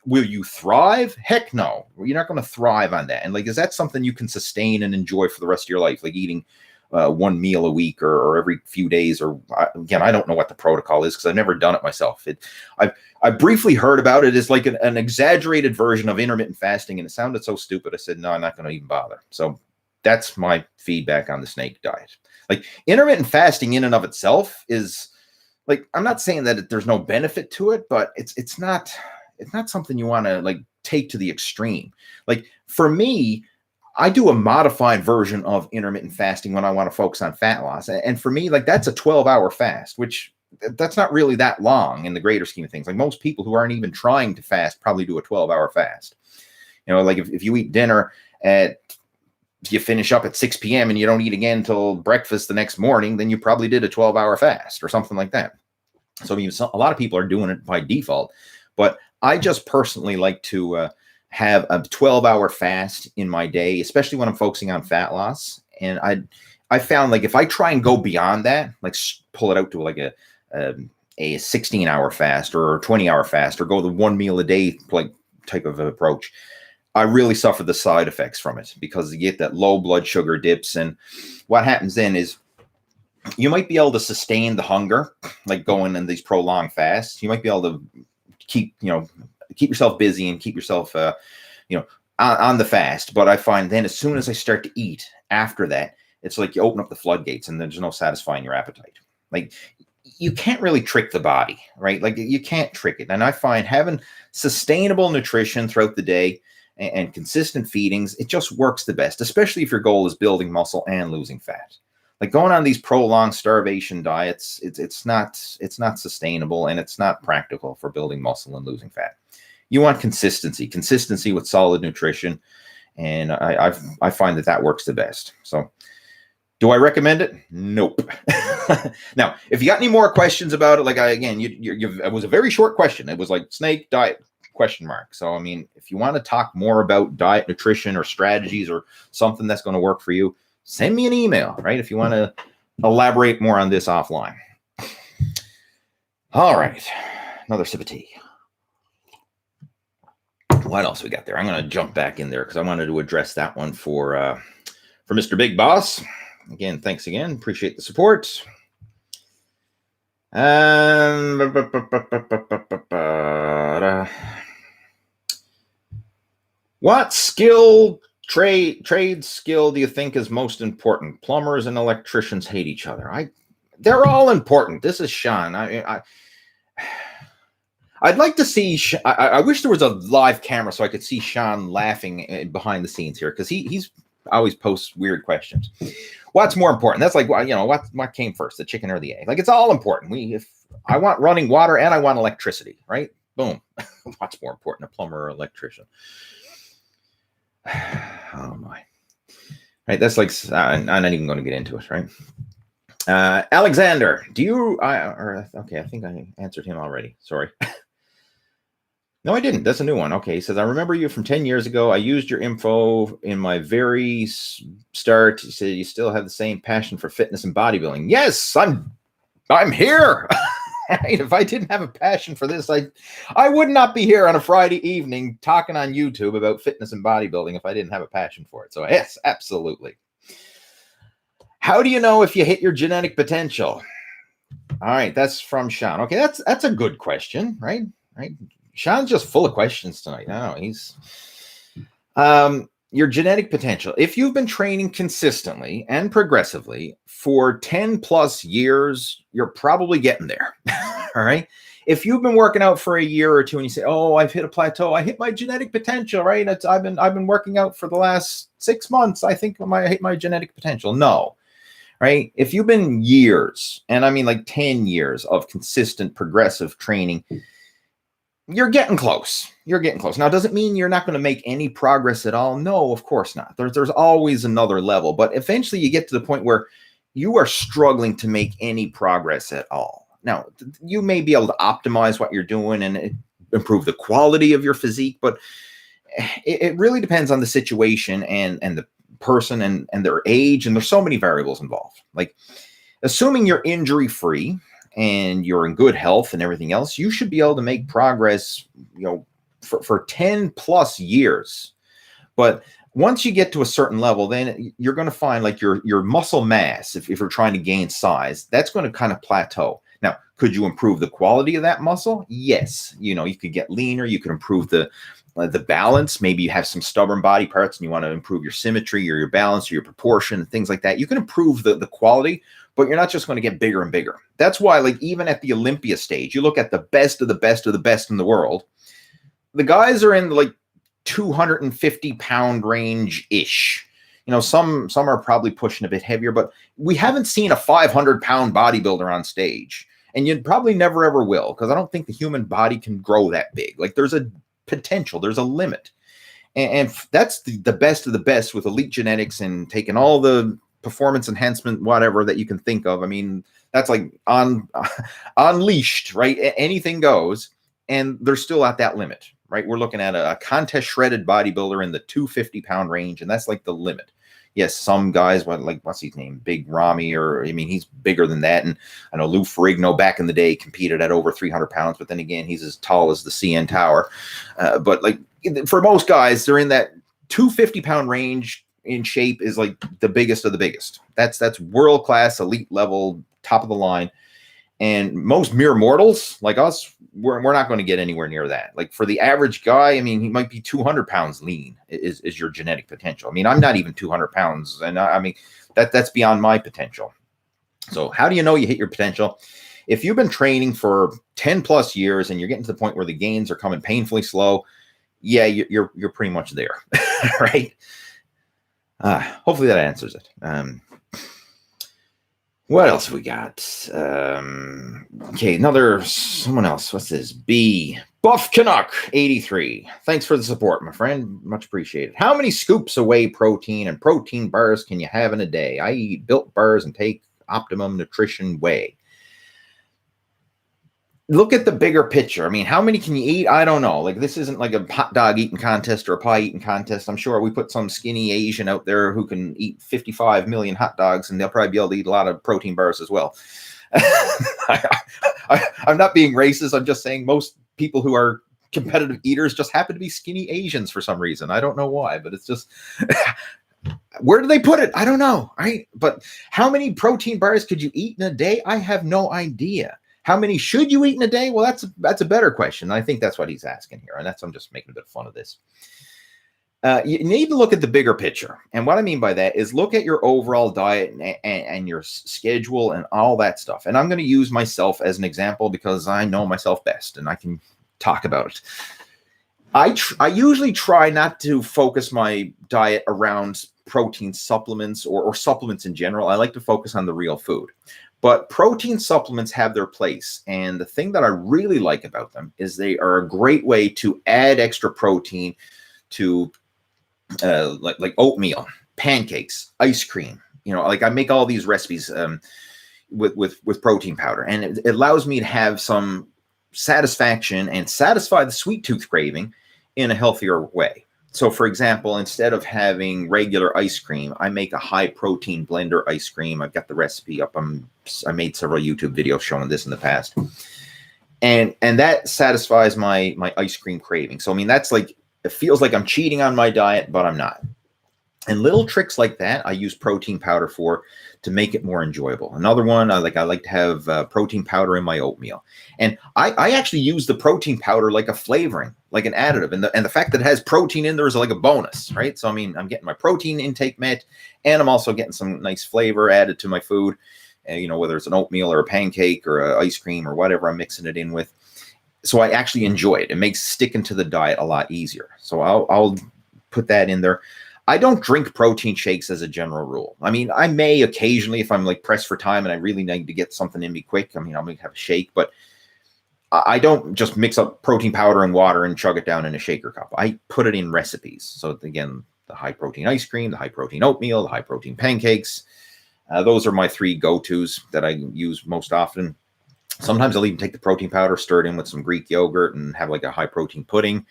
will you thrive? Heck no. You're not going to thrive on that. And like, is that something you can sustain and enjoy for the rest of your life? Like eating 1 meal a week or every few days, or again, I don't know what the protocol is because I've never done it myself. I briefly heard about it as like an exaggerated version of intermittent fasting, and it sounded so stupid. I said, no, I'm not going to even bother. So that's my feedback on the snake diet. Like intermittent fasting in and of itself is like, I'm not saying that there's no benefit to it, but it's not something you want to like take to the extreme. Like for me, I do a modified version of intermittent fasting when I want to focus on fat loss. And for me, like that's a 12-hour fast, which that's not really that long in the greater scheme of things. Like most people who aren't even trying to fast probably do a 12-hour fast. You know, like if you eat dinner you finish up at 6 p.m. and you don't eat again until breakfast the next morning, then you probably did a 12-hour fast or something like that. So I mean, a lot of people are doing it by default, but I just personally like to have a 12-hour fast in my day, especially when I'm focusing on fat loss. And I found like if I try and go beyond that, like pull it out to like a 16-hour fast or a 20-hour fast, or go the 1 meal a day like type of approach, I really suffer the side effects from it because you get that low blood sugar dips. And what happens then is you might be able to sustain the hunger, like going in these prolonged fasts. You might be able to keep yourself busy and keep yourself, on the fast. But I find then as soon as I start to eat after that, it's like you open up the floodgates and there's no satisfying your appetite. Like you can't really trick the body, right? Like you can't trick it. And I find having sustainable nutrition throughout the day and consistent feedings, it just works the best, especially if your goal is building muscle and losing fat. Like going on these prolonged starvation diets, it's not sustainable and it's not practical for building muscle and losing fat. You want consistency with solid nutrition, and I find that works the best. So, do I recommend it? Nope. Now, if you got any more questions about it, like it was a very short question. It was like snake diet ? So, I mean, if you want to talk more about diet, nutrition, or strategies, or something that's going to work for you, send me an email, right? If you want to elaborate more on this offline. All right. Another sip of tea. What else we got there? I'm going to jump back in there because I wanted to address that one for Mr. Big Boss. Again, thanks again. Appreciate the support. What trade skill do you think is most important? Plumbers and electricians hate each other. They're all important. This is Sean. I'd like to see. I wish there was a live camera so I could see Sean laughing behind the scenes here, because he's always posts weird questions. What's more important? That's like, you know, what came first, the chicken or the egg? Like, it's all important. If I want running water and I want electricity, right? Boom. What's more important, a plumber or electrician? Oh my. Right. That's like, I'm not even going to get into it, right? Alexander, do you? Okay, I think I answered him already. Sorry. No, I didn't. That's a new one. Okay, he says, I remember you from 10 years ago. I used your info in my very start. He said you still have the same passion for fitness and bodybuilding. Yes, I'm here. If I didn't have a passion for this, I would not be here on a Friday evening talking on YouTube about fitness and bodybuilding if I didn't have a passion for it. So yes, absolutely. How do you know if you hit your genetic potential? All right, that's from Sean. Okay, that's a good question, right? Right. Sean's just full of questions tonight. I don't know. He's your genetic potential. If you've been training consistently and progressively for 10 plus years, you're probably getting there. All right. If you've been working out for a year or two and you say, oh, I've hit a plateau, I hit my genetic potential, right? I've been working out for the last 6 months. I think I hit my genetic potential. No. Right. If you've been years, and I mean like 10 years of consistent progressive training, you're getting close. You're getting close. Now, does it mean you're not going to make any progress at all? No, of course not. There's always another level, but eventually you get to the point where you are struggling to make any progress at all. Now, you may be able to optimize what you're doing and improve the quality of your physique, but it really depends on the situation and the person and their age, and there's so many variables involved. Like, assuming you're injury-free and you're in good health and everything else, you should be able to make progress, you know, for 10 plus years. But once you get to a certain level, then you're going to find like your muscle mass, if you're trying to gain size, that's going to kind of plateau. Now, could you improve the quality of that muscle? Yes. You know, you could get leaner, you could improve the balance. Maybe you have some stubborn body parts and you want to improve your symmetry or your balance or your proportion, things like that. You can improve the quality, but you're not just going to get bigger and bigger. That's why, like, even at the Olympia stage, you look at the best of the best of the best in the world. The guys are in like 250 pound range ish. You know, some are probably pushing a bit heavier, but we haven't seen a 500 pound bodybuilder on stage, and you probably never ever will, because I don't think the human body can grow that big. Like, there's a potential, there's a limit, and that's the best of the best with elite genetics and taking all the performance enhancement, whatever that you can think of. I mean, that's like unleashed, right? Anything goes, and they're still at that limit, right? We're looking at a contest shredded bodybuilder in the 250 pound range, and that's like the limit. Yes, some guys, what's his name? Big Ramy, or I mean, he's bigger than that. And I know Lou Ferrigno back in the day competed at over 300 pounds, but then again, he's as tall as the CN Tower. But like, for most guys, they're in that 250 pound range. In shape is like the biggest of the biggest. That's world class, elite level, top of the line. And most mere mortals like us, we're not going to get anywhere near that. Like, for the average guy, I mean, he might be 200 pounds lean is your genetic potential. I mean, I'm not even 200 pounds, and I mean that's beyond my potential. So how do you know you hit your potential? If you've been training for 10 plus years and you're getting to the point where the gains are coming painfully slow, yeah, you're pretty much there, right? Hopefully that answers it. What else we got? Okay, someone else. What's this? Buff Canuck 83. Thanks for the support, my friend. Much appreciated. How many scoops of whey protein and protein bars can you have in a day? I eat Built bars and take Optimum Nutrition whey. Look at the bigger picture. I mean, how many can you eat? I don't know. Like, this isn't like a hot dog eating contest or a pie eating contest. I'm sure we put some skinny Asian out there who can eat 55 million hot dogs, and they'll probably be able to eat a lot of protein bars as well. I'm not being racist. I'm just saying most people who are competitive eaters just happen to be skinny Asians for some reason. I don't know why, but it's just where do they put it? I don't know. But how many protein bars could you eat in a day? I have no idea. How many should you eat in a day? Well, that's a better question. I think that's what he's asking here, and I'm just making a bit of fun of this. You need to look at the bigger picture. And what I mean by that is look at your overall diet and your schedule and all that stuff. And I'm going to use myself as an example because I know myself best and I can talk about it. I usually try not to focus my diet around protein supplements or supplements in general. I like to focus on the real food. But protein supplements have their place. And the thing that I really like about them is they are a great way to add extra protein to like oatmeal, pancakes, ice cream. Like I make all these recipes with protein powder, and it allows me to have some satisfaction and satisfy the sweet tooth craving in a healthier way. So, for example, instead of having regular ice cream, I make a high protein blender ice cream. I've got the recipe up. I made several YouTube videos showing this in the past, and that satisfies my ice cream craving. So, I mean, that's like, it feels like I'm cheating on my diet, but I'm not. And little tricks like that, I use protein powder for to make it more enjoyable. Another one, I like to have protein powder in my oatmeal. And I actually use the protein powder like a flavoring, like an additive. And the fact that it has protein in there is like a bonus, right? So, I mean, I'm getting my protein intake met, and I'm also getting some nice flavor added to my food, whether it's an oatmeal or a pancake or an ice cream or whatever I'm mixing it in with. So I actually enjoy it. It makes sticking to the diet a lot easier. So I'll put that in there. I don't drink protein shakes as a general rule. I mean, I may occasionally, if I'm like pressed for time and I really need to get something in me quick, I mean, I'm going to have a shake, but I don't just mix up protein powder and water and chug it down in a shaker cup. I put it in recipes. So again, the high protein ice cream, the high protein oatmeal, the high protein pancakes. Those are my three go-tos that I use most often. Sometimes I'll even take the protein powder, stir it in with some Greek yogurt, and have like a high protein pudding.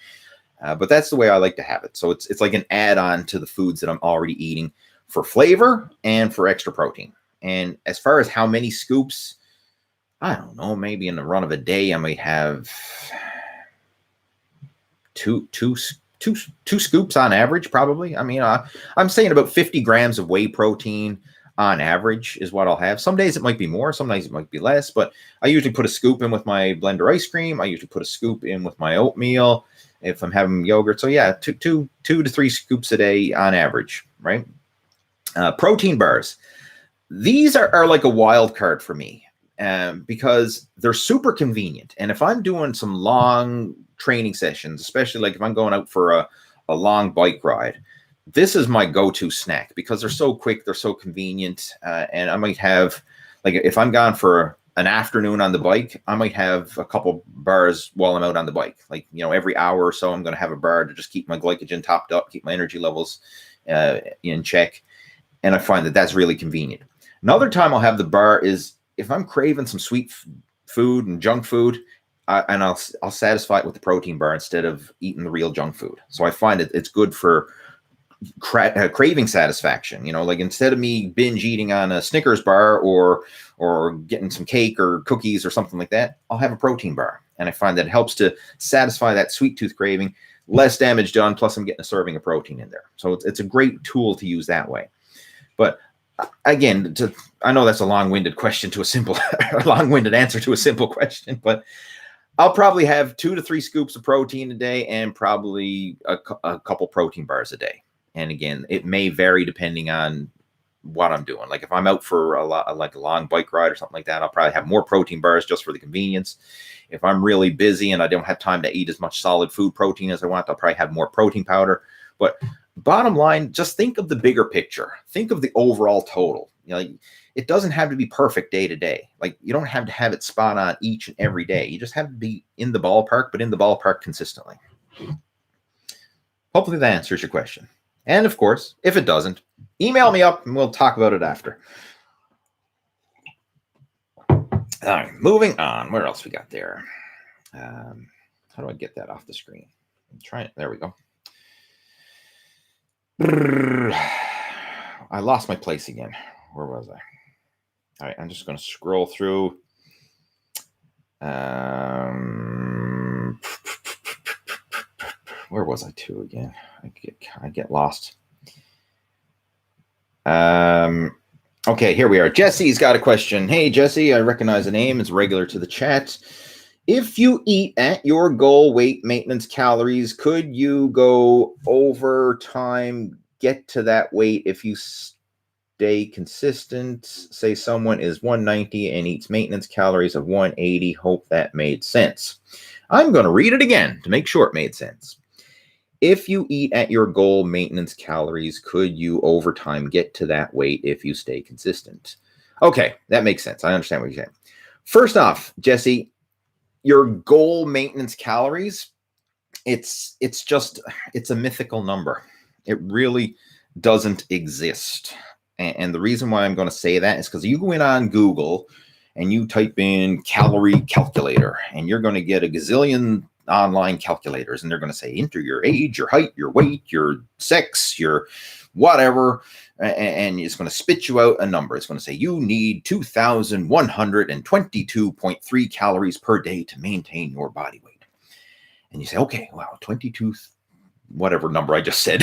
But that's the way I like to have it. So it's like an add-on to the foods that I'm already eating for flavor and for extra protein. And as far as how many scoops, I don't know, maybe in the run of a day, I might have two scoops on average, probably. I mean, I'm saying about 50 grams of whey protein on average is what I'll have. Some days it might be more, some days it might be less, but I usually put a scoop in with my blender ice cream. I usually put a scoop in with my oatmeal if I'm having yogurt. So yeah, two to three scoops a day on average, right? Protein bars. These are like a wild card for me because they're super convenient. And if I'm doing some long training sessions, especially like if I'm going out for a long bike ride, this is my go-to snack because they're so quick, they're so convenient, and I might have, like, if I'm gone for an afternoon on the bike, I might have a couple bars while I'm out on the bike. Like, every hour or so, I'm going to have a bar to just keep my glycogen topped up, keep my energy levels in check, and I find that that's really convenient. Another time I'll have the bar is if I'm craving some sweet food and junk food, and I'll satisfy it with the protein bar instead of eating the real junk food. So I find it's good for craving satisfaction. Like instead of me binge eating on a Snickers bar or getting some cake or cookies or something like that, I'll have a protein bar, and I find that it helps to satisfy that sweet tooth craving, less damage done, plus I'm getting a serving of protein in there. So it's a great tool to use that way. But again, I know that's a long-winded question to a simple long-winded answer to a simple question, but I'll probably have 2 to 3 scoops of protein a day and probably a couple protein bars a day. And again, it may vary depending on what I'm doing. Like if I'm out for a long bike ride or something like that, I'll probably have more protein bars just for the convenience. If I'm really busy and I don't have time to eat as much solid food protein as I want, I'll probably have more protein powder. But bottom line, just think of the bigger picture. Think of the overall total. It doesn't have to be perfect day to day. Like you don't have to have it spot on each and every day. You just have to be in the ballpark, but in the ballpark consistently. Hopefully that answers your question. And of course, if it doesn't, email me up and we'll talk about it after. All right, moving on. Where else we got there? How do I get that off the screen? I'm trying it. There we go. I lost my place again. Where was I? All right, I'm just going to scroll through. was I to again? I get lost. Okay, here we are. Jesse's got a question. Hey, Jesse, I recognize the name. It's regular to the chat. If you eat at your goal weight maintenance calories, could you go over time, get to that weight if you stay consistent? Say someone is 190 and eats maintenance calories of 180. Hope that made sense. I'm going to read it again to make sure it made sense. If you eat at your goal maintenance calories, could you over time get to that weight if you stay consistent? Okay, that makes sense. I understand what you're saying. First off, Jesse, your goal maintenance calories, it's a mythical number. It really doesn't exist. And the reason why I'm going to say that is because you go in on Google and you type in calorie calculator, and you're going to get a gazillion online calculators, and they're going to say enter your age, your height, your weight, your sex, your whatever, and it's going to spit you out a number. It's going to say you need 2,122.3 calories per day to maintain your body weight. And you say, okay, wow, 22 whatever number I just said.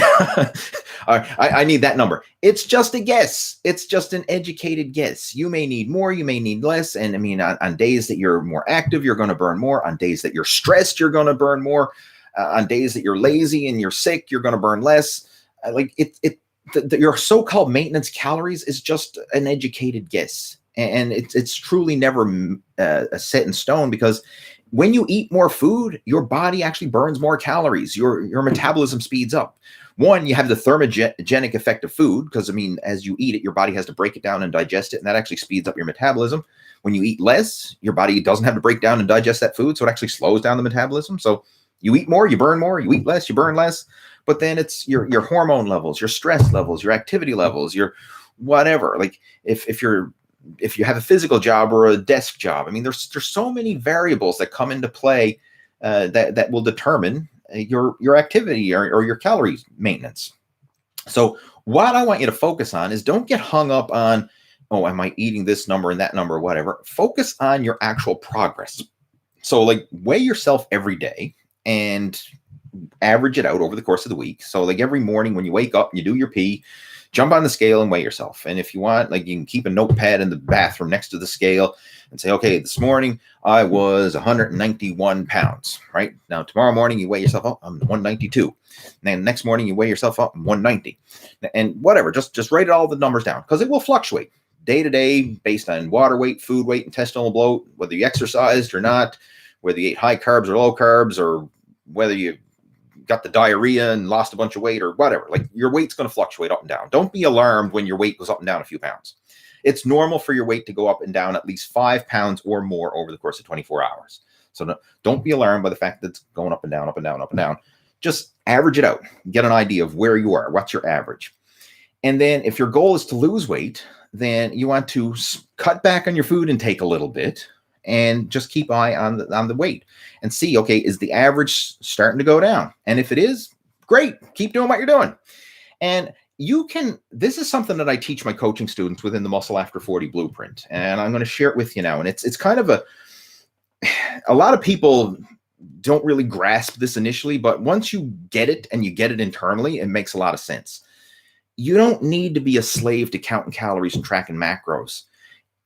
I need that number. It's just a guess. It's just an educated guess. You may need more, you may need less. And I mean, on days that you're more active, you're going to burn more. On days that you're stressed, you're going to burn more. On days that you're lazy and you're sick, you're going to burn less. Your so-called maintenance calories is just an educated guess. And it's truly never set in stone, because when you eat more food, your body actually burns more calories. Your metabolism speeds up. One, you have the thermogenic effect of food, because, I mean, as you eat it, your body has to break it down and digest it, and that actually speeds up your metabolism. When you eat less, your body doesn't have to break down and digest that food, so it actually slows down the metabolism. So you eat more, you burn more. You eat less, you burn less. But then it's your hormone levels, your stress levels, your activity levels, your whatever. Like if you have a physical job or a desk job, I mean, there's so many variables that come into play that will determine your activity or your calories maintenance. So what I want you to focus on is, don't get hung up on, oh, am I eating this number and that number, or whatever. Focus on your actual progress. So like, weigh yourself every day and average it out over the course of the week. So like every morning when you wake up and you do your pee, jump on the scale and weigh yourself. And if you want, like, you can keep a notepad in the bathroom next to the scale and say, okay, this morning I was 191 pounds, right? Now, tomorrow morning you weigh yourself up, I'm 192. And then next morning you weigh yourself up, I'm 190. And whatever, just write all the numbers down, because it will fluctuate day to day based on water weight, food weight, intestinal bloat, whether you exercised or not, whether you ate high carbs or low carbs, or whether you got the diarrhea and lost a bunch of weight or whatever. Like, your weight's going to fluctuate up and down. Don't be alarmed when your weight goes up and down a few pounds. It's normal for your weight to go up and down at least 5 pounds or more over the course of 24 hours. So don't be alarmed by the fact that it's going up and down, up and down, up and down. Just average it out. Get an idea of where you are. What's your average? And then if your goal is to lose weight, then you want to cut back on your food intake a little bit, and just keep eye on the weight and see, okay, is the average starting to go down? And if it is, great, keep doing what you're doing. And this is something that I teach my coaching students within the Muscle After 40 blueprint. And I'm going to share it with you now. And it's kind of a lot of people don't really grasp this initially, but once you get it and you get it internally, it makes a lot of sense. You don't need to be a slave to counting calories and tracking macros.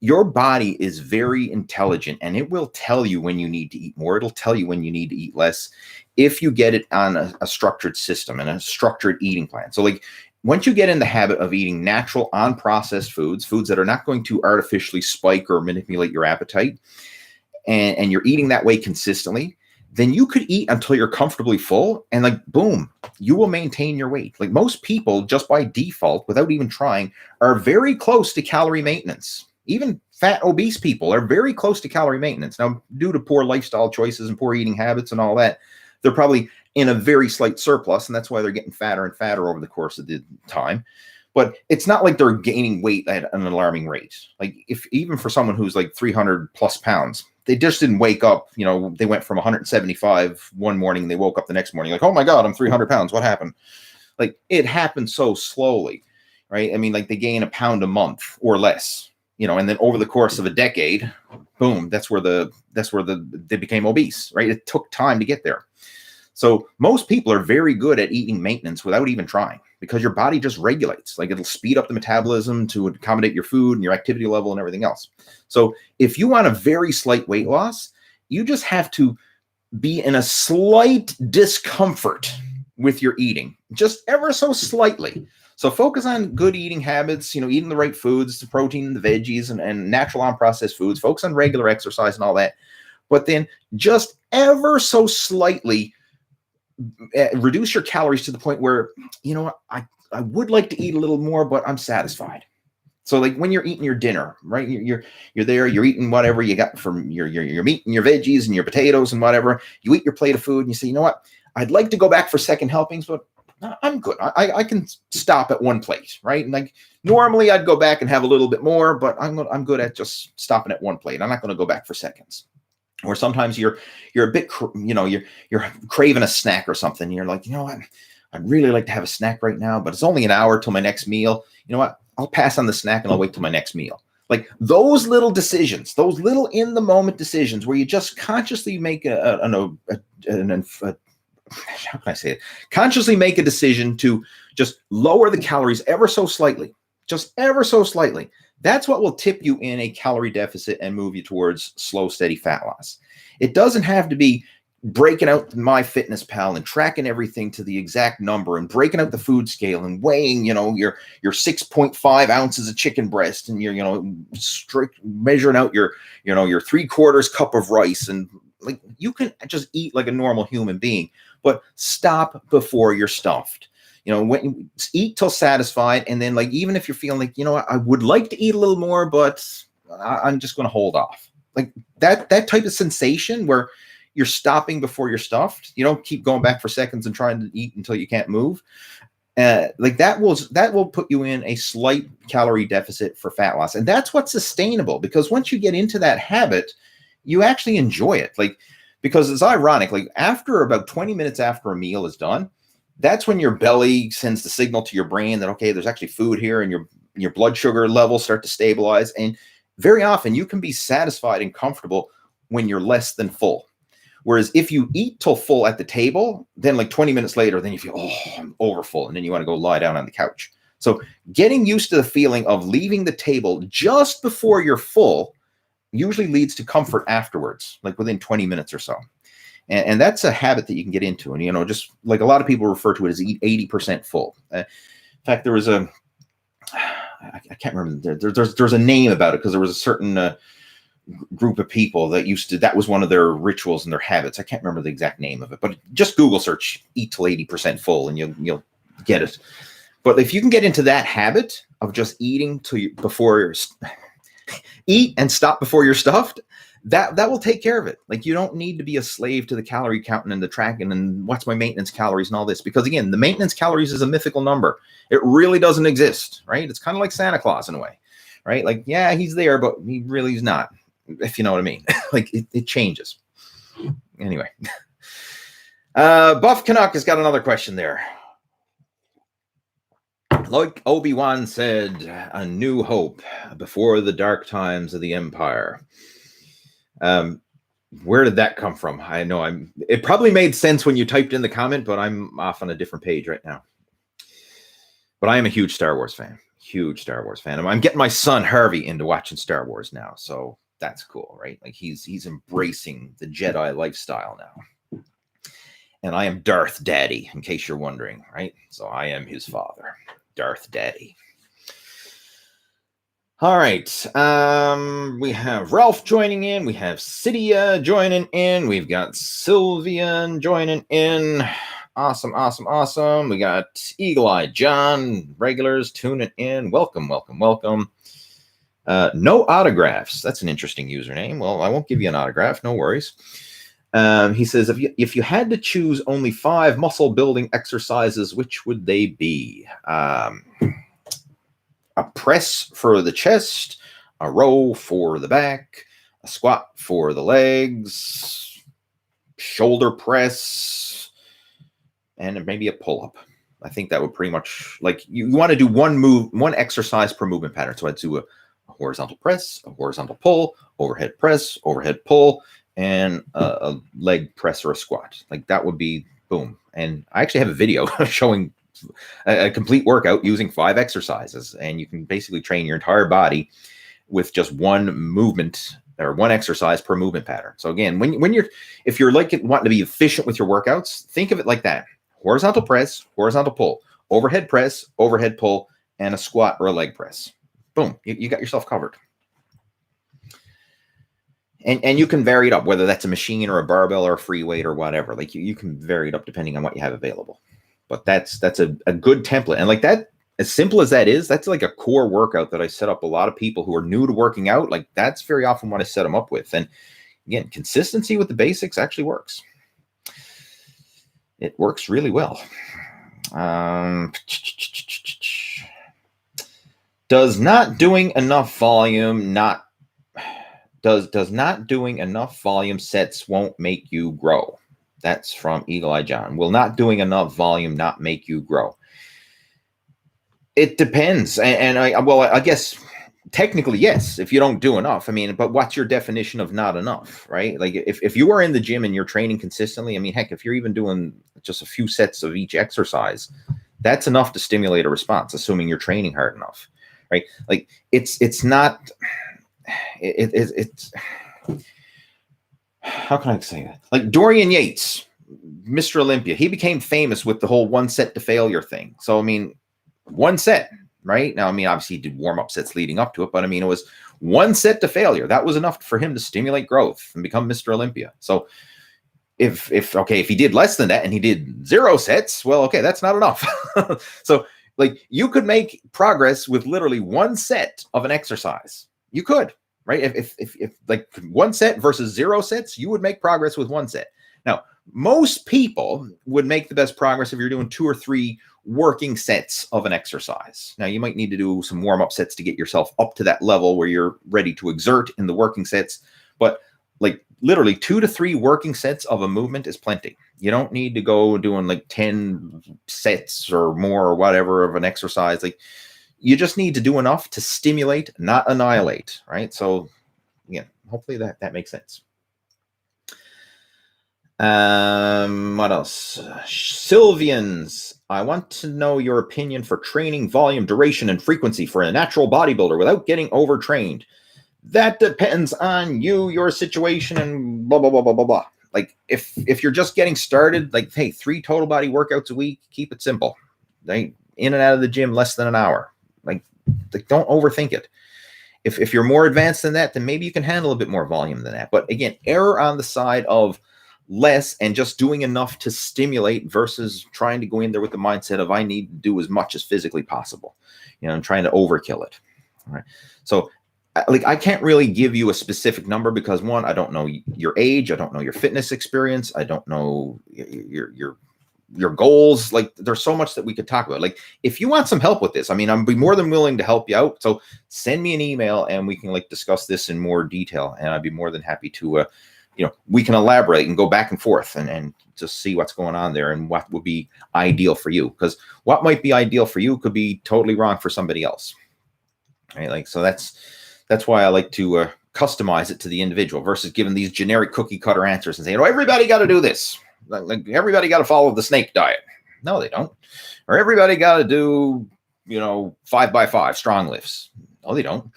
Your body is very intelligent, and it will tell you when you need to eat more. It'll tell you when you need to eat less, if you get it on a structured system and a structured eating plan. So like, once you get in the habit of eating natural, unprocessed foods that are not going to artificially spike or manipulate your appetite, and you're eating that way consistently, then you could eat until you're comfortably full, and like, boom, you will maintain your weight. Like, most people, just by default, without even trying, are very close to calorie maintenance. Even fat, obese people are very close to calorie maintenance. Now, due to poor lifestyle choices and poor eating habits and all that, they're probably in a very slight surplus, and that's why they're getting fatter and fatter over the course of the time. But it's not like they're gaining weight at an alarming rate. Like, even for someone who's like 300 plus pounds, they just didn't wake up, they went from 175 one morning and they woke up the next morning like, oh my God, I'm 300 pounds. What happened? Like, it happened so slowly, right? I mean, like, they gain a pound a month or less. And then over the course of a decade, boom, that's where they became obese, right? It took time to get there. So most people are very good at eating maintenance without even trying, because your body just regulates. Like, it'll speed up the metabolism to accommodate your food and your activity level and everything else. So if you want a very slight weight loss, you just have to be in a slight discomfort with your eating, just ever so slightly. So focus on good eating habits, eating the right foods, the protein, the veggies, and natural unprocessed foods. Focus on regular exercise and all that. But then just ever so slightly reduce your calories to the point where, I would like to eat a little more, but I'm satisfied. So like when you're eating your dinner, right? You're there, you're eating whatever you got from your meat and your veggies and your potatoes and whatever. You eat your plate of food and you say, you know what? I'd like to go back for second helpings, but I'm good. I can stop at one plate, right? And like normally I'd go back and have a little bit more, but I'm good at just stopping at one plate. I'm not going to go back for seconds. Or sometimes you're a bit, you're craving a snack or something. You're like, you know what? I'd really like to have a snack right now, but it's only an hour till my next meal. You know what? I'll pass on the snack and I'll wait till my next meal. Like those little decisions, those little in the moment decisions where you just consciously make how can I say it? Consciously make a decision to just lower the calories ever so slightly, just ever so slightly. That's what will tip you in a calorie deficit and move you towards slow, steady fat loss. It doesn't have to be breaking out MyFitnessPal and tracking everything to the exact number and breaking out the food scale and weighing, your 6.5 ounces of chicken breast and your, strict measuring out your 3/4 cup of rice. And like, you can just eat like a normal human being, but stop before you're stuffed. When you eat till satisfied, and then like, even if you're feeling like, I would like to eat a little more, but I'm just going to hold off. Like that type of sensation where you're stopping before you're stuffed. You don't keep going back for seconds and trying to eat until you can't move. Like that will put you in a slight calorie deficit for fat loss. And that's what's sustainable, because once you get into that habit, you actually enjoy it. Like, because it's ironic, like after about 20 minutes after a meal is done, that's when your belly sends the signal to your brain that, okay, there's actually food here, and your blood sugar levels start to stabilize. And very often you can be satisfied and comfortable when you're less than full. Whereas if you eat till full at the table, then like 20 minutes later, then you feel, oh, I'm over full. And then you want to go lie down on the couch. So getting used to the feeling of leaving the table just before you're full usually leads to comfort afterwards, like within 20 minutes or so. And that's a habit that you can get into. And, just like a lot of people refer to it as eat 80% full. In fact, there was I can't remember, there's a name about it, because there was a certain group of people that was one of their rituals and their habits. I can't remember the exact name of it, but just Google search eat till 80% full and you'll get it. But if you can get into that habit of just eating before you're eat and stop before you're stuffed, that will take care of it. Like, you don't need to be a slave to the calorie counting and the tracking and what's my maintenance calories and all this, because again, the maintenance calories is a mythical number. It really doesn't exist, right? It's kind of like Santa Claus in a way, right? Like, yeah, he's there, but he really is not, if you know what I mean. Like, it changes. Anyway, Buff Canuck has got another question there. Like Obi-Wan said, a new hope before the dark times of the Empire. Where did that come from? I know it probably made sense when you typed in the comment, but I'm off on a different page right now. But I am a huge Star Wars fan. Huge Star Wars fan. I'm getting my son Harvey into watching Star Wars now, so that's cool, right? Like, he's embracing the Jedi lifestyle now. And I am Darth Daddy, in case you're wondering, right? So I am his father, Darth Daddy. All right. We have Ralph joining in. We have Cydia joining in. We've got Sylvian joining in. Awesome, awesome, awesome. We got Eagle Eye John, regulars tuning in. Welcome, welcome, welcome. No autographs. That's an interesting username. Well, I won't give you an autograph. No worries. He says, if you had to choose only 5 muscle building exercises, which would they be? A press for the chest, a row for the back, a squat for the legs, shoulder press, and maybe a pull-up. I think that would pretty much, like, you want to do one exercise per movement pattern. So I'd do a horizontal press, a horizontal pull, overhead press, overhead pull, and a leg press or a squat. Like, that would be Boom. And I actually have a video showing a complete workout using 5 exercises, and you can basically train your entire body with just one movement or one exercise per movement pattern. So again, if you're like wanting to be efficient with your workouts, think of it like that: horizontal press, horizontal pull, overhead press, overhead pull, and a squat or a leg press. Boom, you got yourself covered. And you can vary it up, whether that's a machine or a barbell or a free weight or whatever. Like you can vary it up depending on what you have available. But that's a good template. And like that, as simple as that is, that's like a core workout that I set up a lot of people who are new to working out. Like that's very often what I set them up with. And again, consistency with the basics actually works. It works really well. Does not doing enough volume sets won't make you grow? That's from Eagle Eye John. Will not doing enough volume not make you grow? It depends. And I guess technically, yes, if you don't do enough. I mean, but what's your definition of not enough, right? Like if you are in the gym and you're training consistently, I mean, heck, if you're even doing just a few sets of each exercise, that's enough to stimulate a response, assuming you're training hard enough, right? Like it's not, it's how can I say that? Like Dorian Yates, Mr. Olympia, he became famous with the whole 1 set to failure thing. So, I mean, 1 set, right? Now, I mean, obviously he did warm-up sets leading up to it, but I mean, it was 1 set to failure. That was enough for him to stimulate growth and become Mr. Olympia. So if he did less than that and he did 0 sets, well, okay, that's not enough. So like you could make progress with literally 1 set of an exercise. You could, right? If like 1 set versus 0 sets, you would make progress with 1 set. Now, most people would make the best progress if you're doing 2 or 3 working sets of an exercise. Now, you might need to do some warm-up sets to get yourself up to that level where you're ready to exert in the working sets. But like literally 2 to 3 working sets of a movement is plenty. You don't need to go doing like 10 sets or more or whatever of an exercise. Like you just need to do enough to stimulate, not annihilate, right? So yeah, hopefully that makes sense. What else? Sylvians, I want to know your opinion for training volume, duration, and frequency for a natural bodybuilder without getting overtrained. That depends on you, your situation, and blah, blah, blah, blah, blah, blah. Like if you're just getting started, like, hey, 3 total body workouts a week, keep it simple. Right? In and out of the gym, less than an hour. Like don't overthink it. If you're more advanced than that, then maybe you can handle a bit more volume than that. But again, error on the side of less and just doing enough to stimulate versus trying to go in there with the mindset of I need to do as much as physically possible, and trying to overkill it. All right. So like I can't really give you a specific number because 1, I don't know your age, I don't know your fitness experience, I don't know your goals. Like there's so much that we could talk about. Like if you want some help with this, I mean, I'd be more than willing to help you out. So send me an email and we can like discuss this in more detail. And I'd be more than happy to, we can elaborate and go back and forth and just see what's going on there and what would be ideal for you. Because what might be ideal for you could be totally wrong for somebody else. Right? Like, so that's why I like to customize it to the individual versus giving these generic cookie cutter answers and saying, everybody got to do this. Like everybody got to follow the snake diet. No, they don't. Or everybody got to do, 5x5 strong lifts. No, they don't.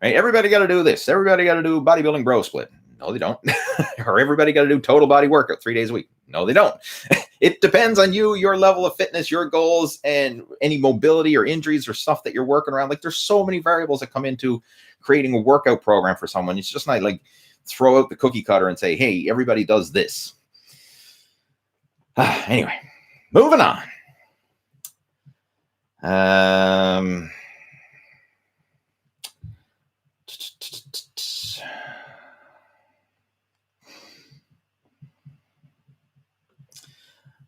Right? Everybody got to do this. Everybody got to do bodybuilding bro split. No, they don't. Or everybody got to do total body workout 3 days a week. No, they don't. It depends on you, your level of fitness, your goals, and any mobility or injuries or stuff that you're working around. Like there's so many variables that come into creating a workout program for someone. It's just not like throw out the cookie cutter and say, hey, everybody does this. Anyway, moving on.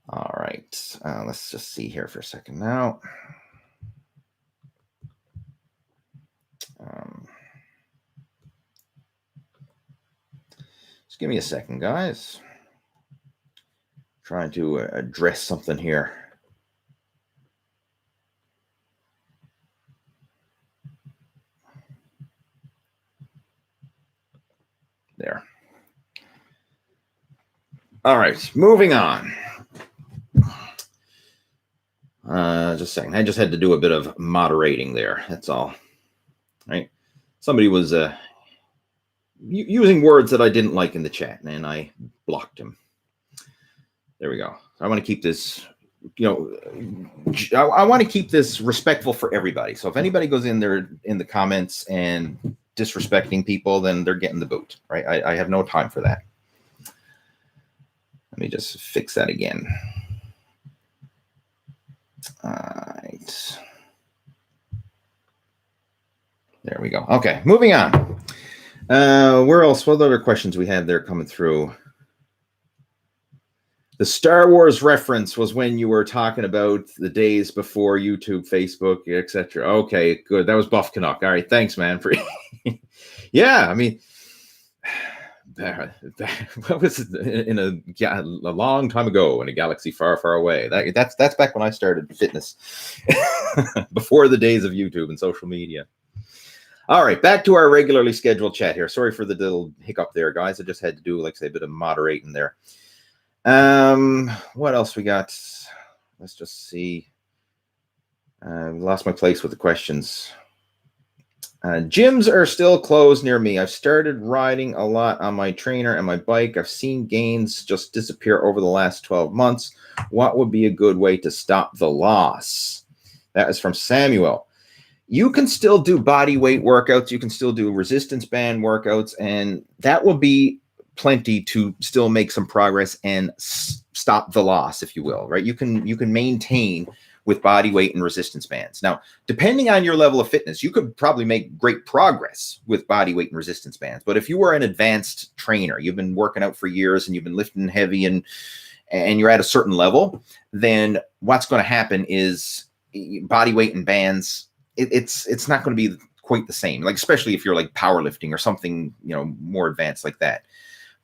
All right, let's just see here for a second now. Just give me a second, guys. Trying to address something here. There. All right, moving on. Just a second. I just had to do a bit of moderating there. That's all. Right. Somebody was using words that I didn't like in the chat, and I blocked him. There we go. I want to keep this, I want to keep this respectful for everybody. So if anybody goes in there in the comments and disrespecting people, then they're getting the boot, right? I have no time for that. Let me just fix that again. All right. There we go. Okay, moving on. Where else? What other questions we have there coming through? The Star Wars reference was when you were talking about the days before YouTube, Facebook, etc. Okay, good. That was Buff Canuck. All right, thanks, man. For yeah, I mean, that was in a long time ago in a galaxy far, far away. That's back when I started fitness, before the days of YouTube and social media. All right, back to our regularly scheduled chat here. Sorry for the little hiccup there, guys. I just had to do, like I say, a bit of moderating there. What else we got? Let's just see. Lost my place with the questions. Gyms are still closed near me. I've started riding a lot on my trainer and my bike. I've seen gains just disappear over the last 12 months. What would be a good way to stop the loss? That is from Samuel. You can still do body weight workouts. You can still do resistance band workouts, and that will be plenty to still make some progress and stop the loss, if you will, right? You can maintain with body weight and resistance bands. Now, depending on your level of fitness, you could probably make great progress with body weight and resistance bands. But if you were an advanced trainer, you've been working out for years and you've been lifting heavy and you're at a certain level, then what's going to happen is body weight and bands, it's not going to be quite the same, like especially if you're like powerlifting or something, more advanced like that.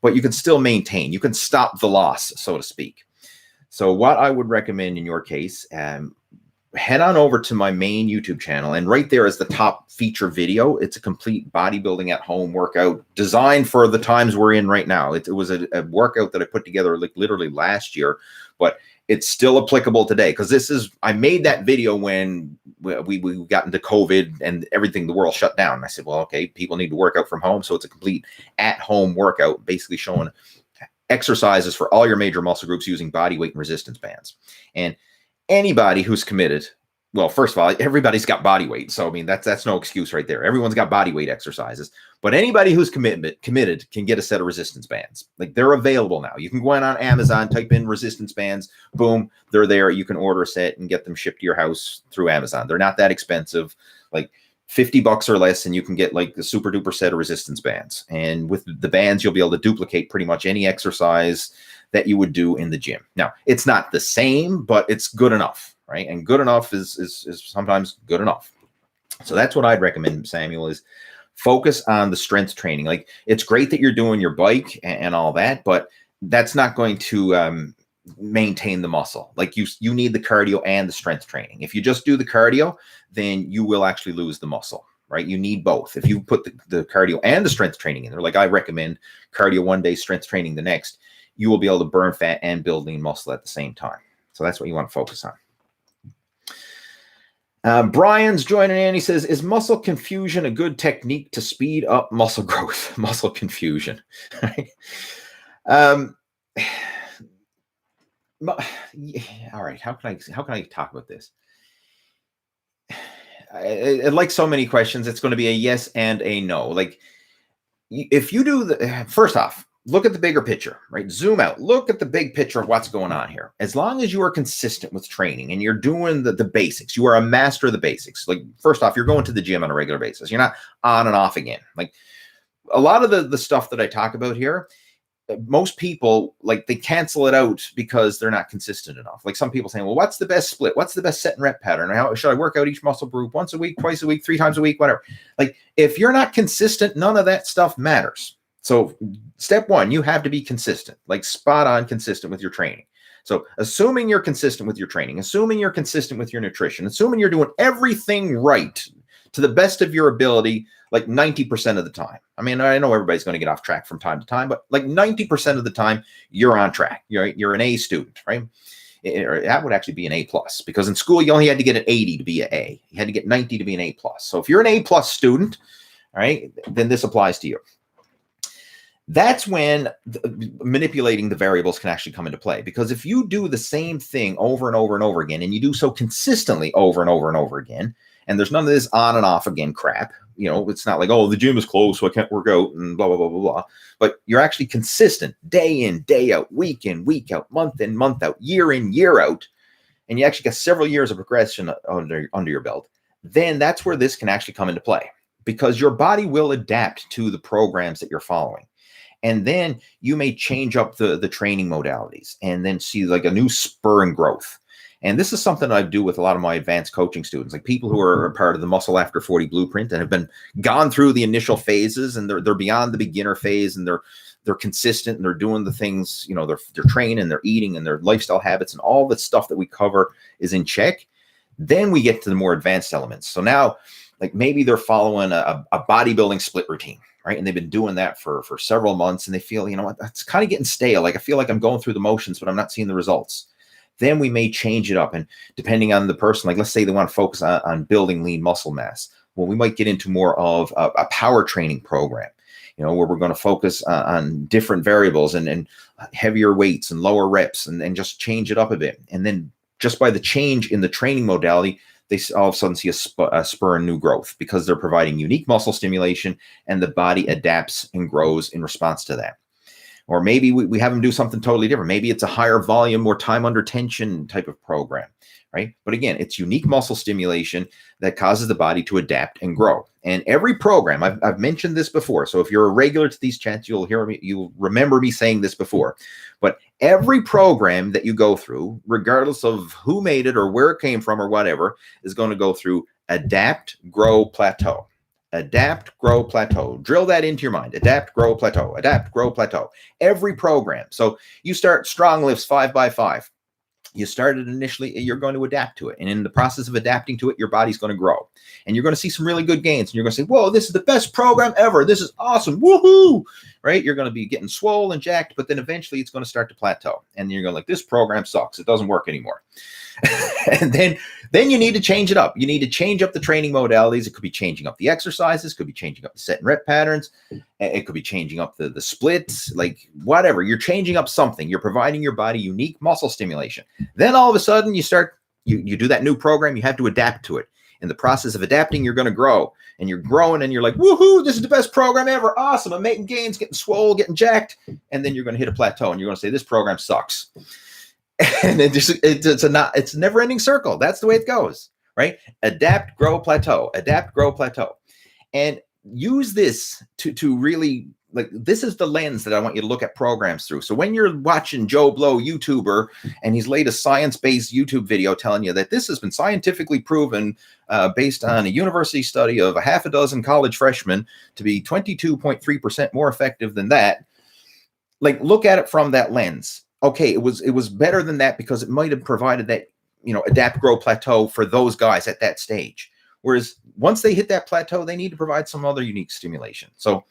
But you can still maintain, you can stop the loss, so to speak. So what I would recommend in your case, head on over to my main YouTube channel, and right there is the top feature video. It's a complete bodybuilding at home workout designed for the times we're in right now. It was a workout that I put together like literally last year, but it's still applicable today because I made that video when we got into COVID and everything, the world shut down. And I said, well, okay, people need to work out from home. So it's a complete at-home workout, basically showing exercises for all your major muscle groups using body weight and resistance bands. And anybody who's committed, well, first of all, everybody's got body weight. So, I mean, that's no excuse right there. Everyone's got body weight exercises. But anybody who's committed can get a set of resistance bands. Like, they're available now. You can go in on Amazon, type in resistance bands, boom, they're there. You can order a set and get them shipped to your house through Amazon. They're not that expensive, like $50 or less, and you can get like the super duper set of resistance bands. And with the bands, you'll be able to duplicate pretty much any exercise that you would do in the gym. Now, it's not the same, but it's good enough, right? And good enough is sometimes good enough. So that's what I'd recommend, Samuel, is focus on the strength training. Like, it's great that you're doing your bike and all that, but that's not going to maintain the muscle. Like, you need the cardio and the strength training. If you just do the cardio, then you will actually lose the muscle, right? You need both. If you put the cardio and the strength training in there, like I recommend cardio one day, strength training the next, you will be able to burn fat and build lean muscle at the same time. So that's what you want to focus on. Brian's joining in. He says, is muscle confusion a good technique to speed up muscle growth? Muscle confusion. All right. How can I talk about this? Like so many questions, it's going to be a yes and a no. Like, if you do first off, look at the bigger picture, right? Zoom out. Look at the big picture of what's going on here. As long as you are consistent with training and you're doing the basics, you are a master of the basics. Like, first off, you're going to the gym on a regular basis. You're not on and off again. Like, a lot of the stuff that I talk about here, most people, like, they cancel it out because they're not consistent enough. Like, some people saying, well, what's the best split? What's the best set and rep pattern? How should I work out each muscle group once a week, twice a week, 3 times a week, whatever? Like, if you're not consistent, none of that stuff matters. So step one, you have to be consistent, like spot on consistent with your training. So assuming you're consistent with your training, assuming you're consistent with your nutrition, assuming you're doing everything right to the best of your ability, like 90% of the time. I mean, I know everybody's going to get off track from time to time, but like 90% of the time, you're on track. You're an A student, right? or that would actually be an A plus, because in school you only had to get an 80 to be an A. You had to get 90 to be an A plus. So if you're an A plus student, all right, then this applies to you. That's when manipulating the variables can actually come into play, because if you do the same thing over and over and over again, and you do so consistently over and over and over again, and there's none of this on and off again crap, it's not like, oh, the gym is closed, so I can't work out and blah, blah, blah, blah, blah. But you're actually consistent day in, day out, week in, week out, month in, month out, year in, year out, and you actually got several years of progression under your belt, then that's where this can actually come into play, because your body will adapt to the programs that you're following. And then you may change up the training modalities and then see like a new spur in growth. And this is something I do with a lot of my advanced coaching students, like people who are part of the Muscle After 40 blueprint and have been gone through the initial phases, and they're beyond the beginner phase, and they're consistent, and they're doing the things, they're training, they're eating, and their lifestyle habits and all the stuff that we cover is in check. Then we get to the more advanced elements. So now, like maybe they're following a bodybuilding split routine. Right. And they've been doing that for several months, and they feel, it's kind of getting stale. Like I feel like I'm going through the motions, but I'm not seeing the results. Then we may change it up. And depending on the person, like let's say they want to focus on building lean muscle mass. Well, we might get into more of a power training program, where we're going to focus on different variables and heavier weights and lower reps, and just change it up a bit. And then just by the change in the training modality, they all of a sudden see a spur in new growth, because they're providing unique muscle stimulation, and the body adapts and grows in response to that. Or maybe we have them do something totally different. Maybe it's a higher volume, more time under tension type of program, right? But again, it's unique muscle stimulation that causes the body to adapt and grow. And every program, I've mentioned this before, so if you're a regular to these chats, you'll remember me saying this before. But every program that you go through, regardless of who made it or where it came from or whatever, is going to go through adapt, grow, plateau. Adapt, grow, plateau. Drill that into your mind. Adapt, grow, plateau. Adapt, grow, plateau. Every program. So you start strong lifts 5x5. You started initially, you're going to adapt to it. And in the process of adapting to it, your body's going to grow. And you're going to see some really good gains. And you're going to say, whoa, this is the best program ever. This is awesome. Woohoo! Right? You're going to be getting swole and jacked, but then eventually it's going to start to plateau. And you're going to like, this program sucks. It doesn't work anymore. And then you need to change it up. You need to change up the training modalities. It could be changing up the exercises, could be changing up the set and rep patterns. It could be changing up the splits, like whatever. You're changing up something. You're providing your body unique muscle stimulation. Then all of a sudden you do that new program. You have to adapt to it. In the process of adapting, you're going to grow, and you're growing, and you're like, woohoo, this is the best program ever. Awesome. I'm making gains, getting swole, getting jacked. And then you're going to hit a plateau, and you're going to say, this program sucks. And it's a never ending circle. That's the way it goes, right? Adapt, grow, plateau, adapt, grow, plateau. And use this to really, like, this is the lens that I want you to look at programs through. So when you're watching Joe Blow, YouTuber, and he's laid a science-based YouTube video telling you that this has been scientifically proven based on a university study of a half a dozen college freshmen to be 22.3% more effective than that, like, look at it from that lens. Okay, it was better than that because it might have provided that, adapt, grow, plateau for those guys at that stage. Whereas once they hit that plateau, they need to provide some other unique stimulation. So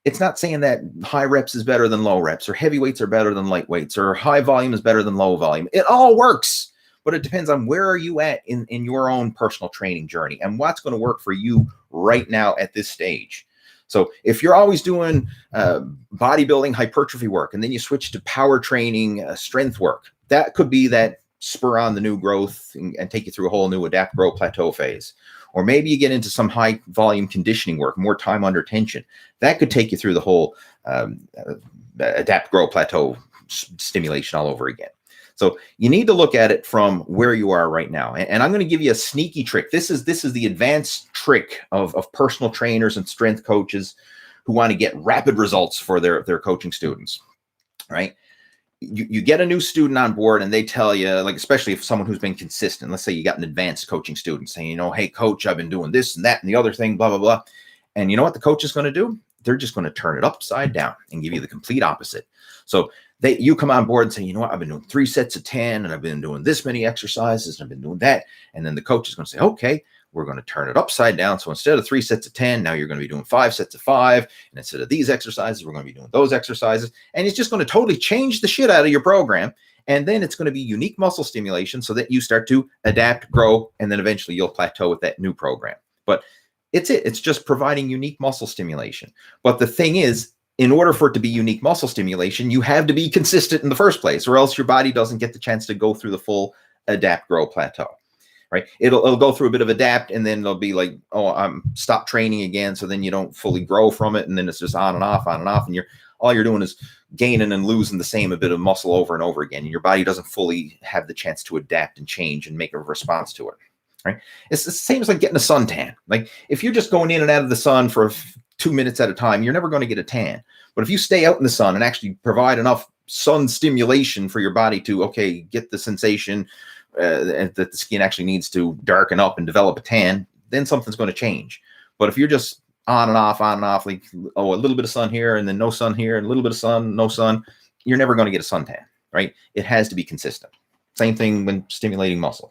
it's not saying that high reps is better than low reps, or heavy weights are better than light weights, or high volume is better than low volume. It all works, but it depends on where are you at in your own personal training journey and what's going to work for you right now at this stage. So if you're always doing bodybuilding hypertrophy work, and then you switch to power training, strength work, that could be that spur on the new growth and take you through a whole new adapt, grow, plateau phase. Or maybe you get into some high volume conditioning work, more time under tension. That could take you through the whole adapt, grow, plateau stimulation all over again. So you need to look at it from where you are right now. And I'm going to give you a sneaky trick. This is the advanced trick of personal trainers and strength coaches who want to get rapid results for their coaching students, right? You get a new student on board, and they tell you, like, especially if someone who's been consistent, let's say you got an advanced coaching student saying, hey, coach, I've been doing this and that and the other thing, blah, blah, blah. And you know what the coach is going to do? They're just going to turn it upside down and give you the complete opposite. So you come on board and say, I've been doing 3 sets of 10, and I've been doing this many exercises, and I've been doing that. And then the coach is going to say, okay, we're going to turn it upside down. So instead of 3 sets of 10, now you're going to be doing 5 sets of 5. And instead of these exercises, we're going to be doing those exercises. And it's just going to totally change the shit out of your program. And then it's going to be unique muscle stimulation so that you start to adapt, grow, and then eventually you'll plateau with that new program. But it's just providing unique muscle stimulation. But the thing is, in order for it to be unique muscle stimulation, you have to be consistent in the first place, or else your body doesn't get the chance to go through the full adapt, grow, plateau. Right? It'll go through a bit of adapt, and then it'll be like, oh, I'm stop training again. So then you don't fully grow from it, and then it's just on and off, and all you're doing is gaining and losing the same bit of muscle over and over again, and your body doesn't fully have the chance to adapt and change and make a response to it. Right? It's the same as like getting a suntan. Like if you're just going in and out of the sun for 2 minutes at a time, you're never going to get a tan. But if you stay out in the sun and actually provide enough sun stimulation for your body to, okay, get the sensation that the skin actually needs to darken up and develop a tan, then something's going to change. But if you're just on and off, like, oh, a little bit of sun here and then no sun here and a little bit of sun, no sun, you're never going to get a suntan, right? It has to be consistent. Same thing when stimulating muscle.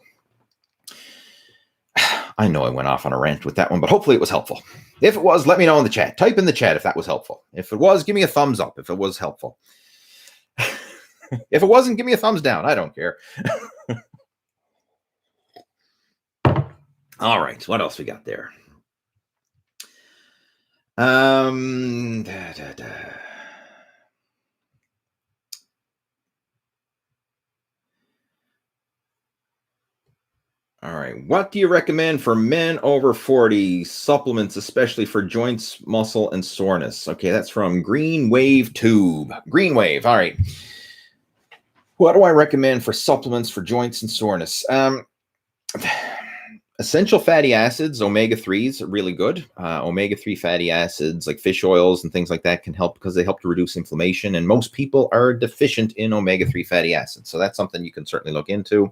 I know I went off on a rant with that one, but hopefully it was helpful. If it was, let me know in the chat. Type in the chat if that was helpful. If it was, give me a thumbs up if it was helpful. If it wasn't, give me a thumbs down. I don't care. All right, what else we got there? All right, what do you recommend for men over 40 supplements, especially for joints, muscle, and soreness? Okay, that's from Green Wave Tube. Green Wave, all right. What do I recommend for supplements for joints and soreness? Essential fatty acids, omega-3s are really good. Omega-3 fatty acids like fish oils and things like that can help because they help to reduce inflammation. And most people are deficient in omega-3 fatty acids. So that's something you can certainly look into.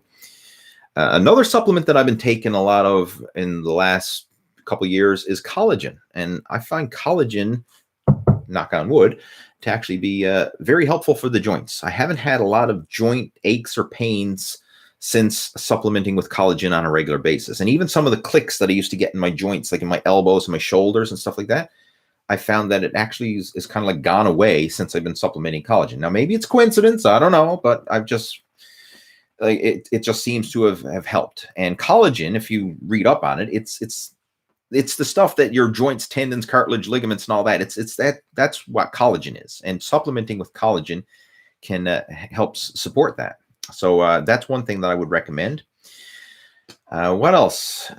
Another supplement that I've been taking a lot of in the last couple of years is collagen. And I find collagen, knock on wood, to actually be very helpful for the joints. I haven't had a lot of joint aches or pains since supplementing with collagen on a regular basis. And even some of the clicks that I used to get in my joints, like in my elbows and my shoulders and stuff like that, I found that it actually is kind of like gone away since I've been supplementing collagen. Now, maybe it's coincidence, I don't know, but I've just, like, it just seems to have helped. And collagen, if you read up on it, it's the stuff that your joints, tendons, cartilage, ligaments, and all that. That's what collagen is. And supplementing with collagen can help support that. So that's one thing that I would recommend. What else?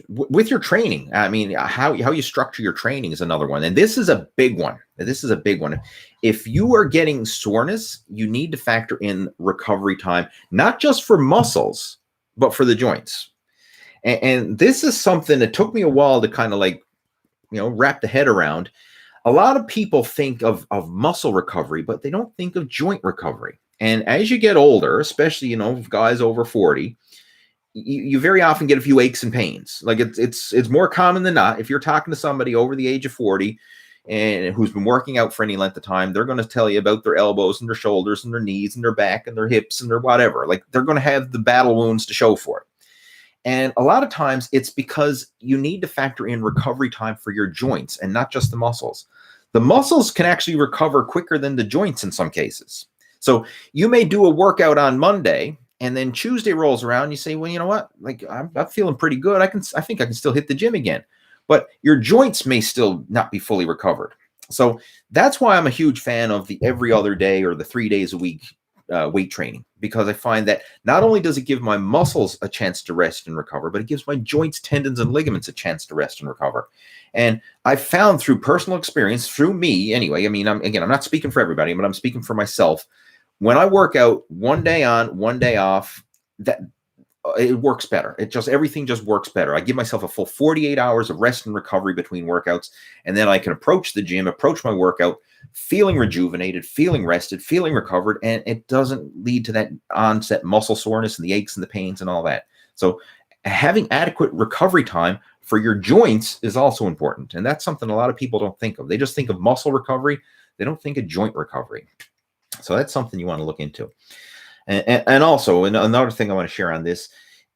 With your training, I mean, how you structure your training is another one. And this is a big one. If you are getting soreness, you need to factor in recovery time, not just for muscles, but for the joints. And this is something that took me a while to kind of like, wrap the head around. A lot of people think of muscle recovery, but they don't think of joint recovery. And as you get older, especially, guys over 40, you very often get a few aches and pains. Like it's more common than not. If you're talking to somebody over the age of 40 and who's been working out for any length of time, they're going to tell you about their elbows and their shoulders and their knees and their back and their hips and their whatever. Like they're going to have the battle wounds to show for it. And a lot of times it's because you need to factor in recovery time for your joints and not just the muscles. The muscles can actually recover quicker than the joints in some cases. So you may do a workout on Monday and then Tuesday rolls around and you say, well, you know what? Like I'm feeling pretty good. I think I can still hit the gym again. But your joints may still not be fully recovered. So that's why I'm a huge fan of the every other day or the 3 days a week weight training, because I find that not only does it give my muscles a chance to rest and recover, but it gives my joints, tendons, and ligaments a chance to rest and recover. And I've found through personal experience, through me anyway, I mean, I'm not speaking for everybody, but I'm speaking for myself. When I work out 1 day on, 1 day off, that it works better. Everything just works better. I give myself a full 48 hours of rest and recovery between workouts, and then I can approach the gym, approach my workout, feeling rejuvenated, feeling rested, feeling recovered, and it doesn't lead to that onset muscle soreness and the aches and the pains and all that. So having adequate recovery time for your joints is also important. And that's something a lot of people don't think of. They just think of muscle recovery. They don't think of joint recovery. So that's something you want to look into. And also, another thing I want to share on this,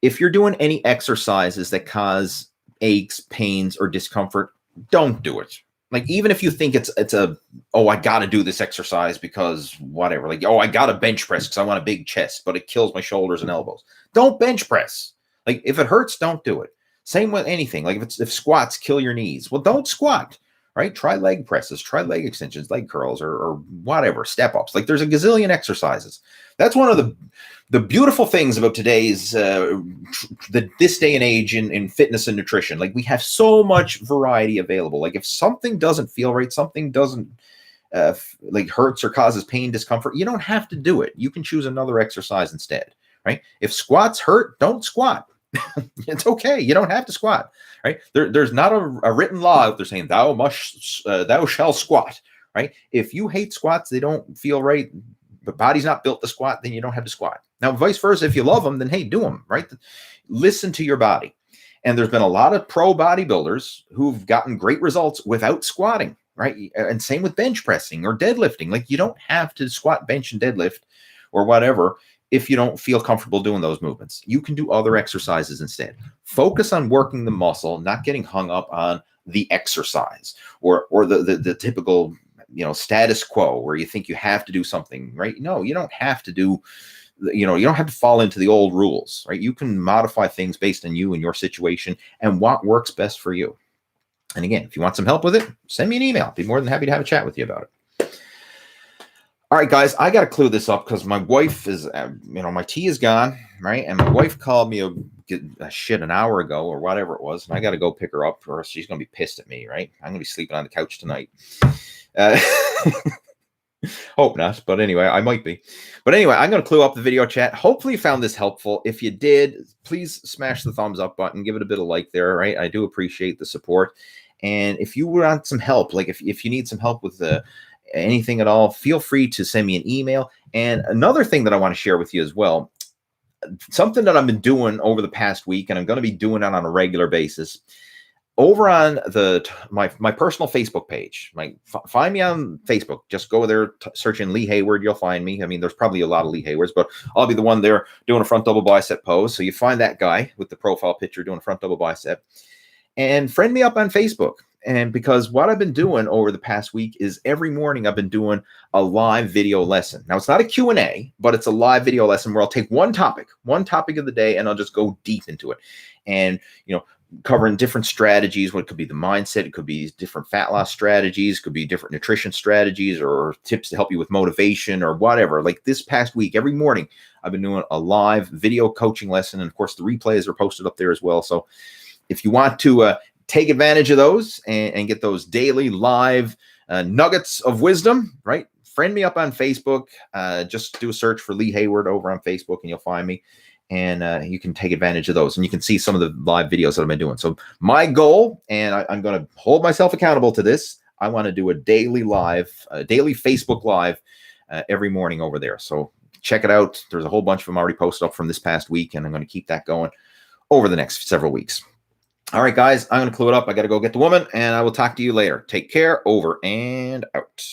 if you're doing any exercises that cause aches, pains, or discomfort, don't do it. Like, even if you think it's oh, I got to do this exercise because whatever, like, oh, I got to bench press because I want a big chest, but it kills my shoulders and elbows. Don't bench press. Like, if it hurts, don't do it. Same with anything. Like, if squats kill your knees, well, don't squat, right? Try leg presses, try leg extensions, leg curls, or whatever, step ups. Like, there's a gazillion exercises. That's one of the beautiful things about today's this day and age in fitness and nutrition. Like, we have so much variety available. Like, if something doesn't feel right, something doesn't like hurts or causes pain, discomfort, you don't have to do it. You can choose another exercise instead, right? If squats hurt, don't squat. It's okay. You don't have to squat, right? There's not a written law out there saying thou shall squat, right? If you hate squats, they don't feel right, the body's not built to squat, then you don't have to squat. Now, vice versa, if you love them, then hey, do them, right? Listen to your body. And there's been a lot of pro bodybuilders who've gotten great results without squatting, right? And same with bench pressing or deadlifting. Like, you don't have to squat, bench, and deadlift or whatever if you don't feel comfortable doing those movements. You can do other exercises instead. Focus on working the muscle, not getting hung up on the exercise or the typical, status quo where you think you have to do something, right? No, you don't have to do, you don't have to fall into the old rules, right? You can modify things based on you and your situation and what works best for you. And again, if you want some help with it, send me an email. I'd be more than happy to have a chat with you about it. All right, guys, I got to clue this up because my wife is, my tea is gone, right? And my wife called me an hour ago or whatever it was, and I got to go pick her up or she's going to be pissed at me, right? I'm going to be sleeping on the couch tonight. Hope not, but anyway, I might be. But anyway, I'm going to clue up the video chat. Hopefully you found this helpful. If you did, please smash the thumbs up button, give it a bit of like there, right? I do appreciate the support. And if you want some help, like if you need some help with anything at all, feel free to send me an email. And another thing that I want to share with you as well, something that I've been doing over the past week, and I'm going to be doing it on a regular basis, over on my personal Facebook page. Find me on Facebook. Just go there, search in Lee Hayward. You'll find me. I mean, there's probably a lot of Lee Haywards, but I'll be the one there doing a front double bicep pose. So you find that guy with the profile picture doing a front double bicep, and friend me up on Facebook. And because what I've been doing over the past week is every morning I've been doing a live video lesson. Now, it's not a Q&A, but it's a live video lesson where I'll take one topic of the day, and I'll just go deep into it. And, covering different strategies. What could be the mindset, it could be different fat loss strategies, could be different nutrition strategies or tips to help you with motivation or whatever. Like this past week, every morning I've been doing a live video coaching lesson, and of course the replays are posted up there as well. So if you want to take advantage of those and get those daily live nuggets of wisdom, right? Friend me up on Facebook. Just do a search for Lee Hayward over on Facebook and you'll find me. And you can take advantage of those. And you can see some of the live videos that I've been doing. So my goal, and I'm going to hold myself accountable to this, I want to do a daily Facebook Live every morning over there. So check it out. There's a whole bunch of them already posted up from this past week, and I'm going to keep that going over the next several weeks. All right, guys, I'm going to clue it up. I got to go get the woman, and I will talk to you later. Take care. Over and out.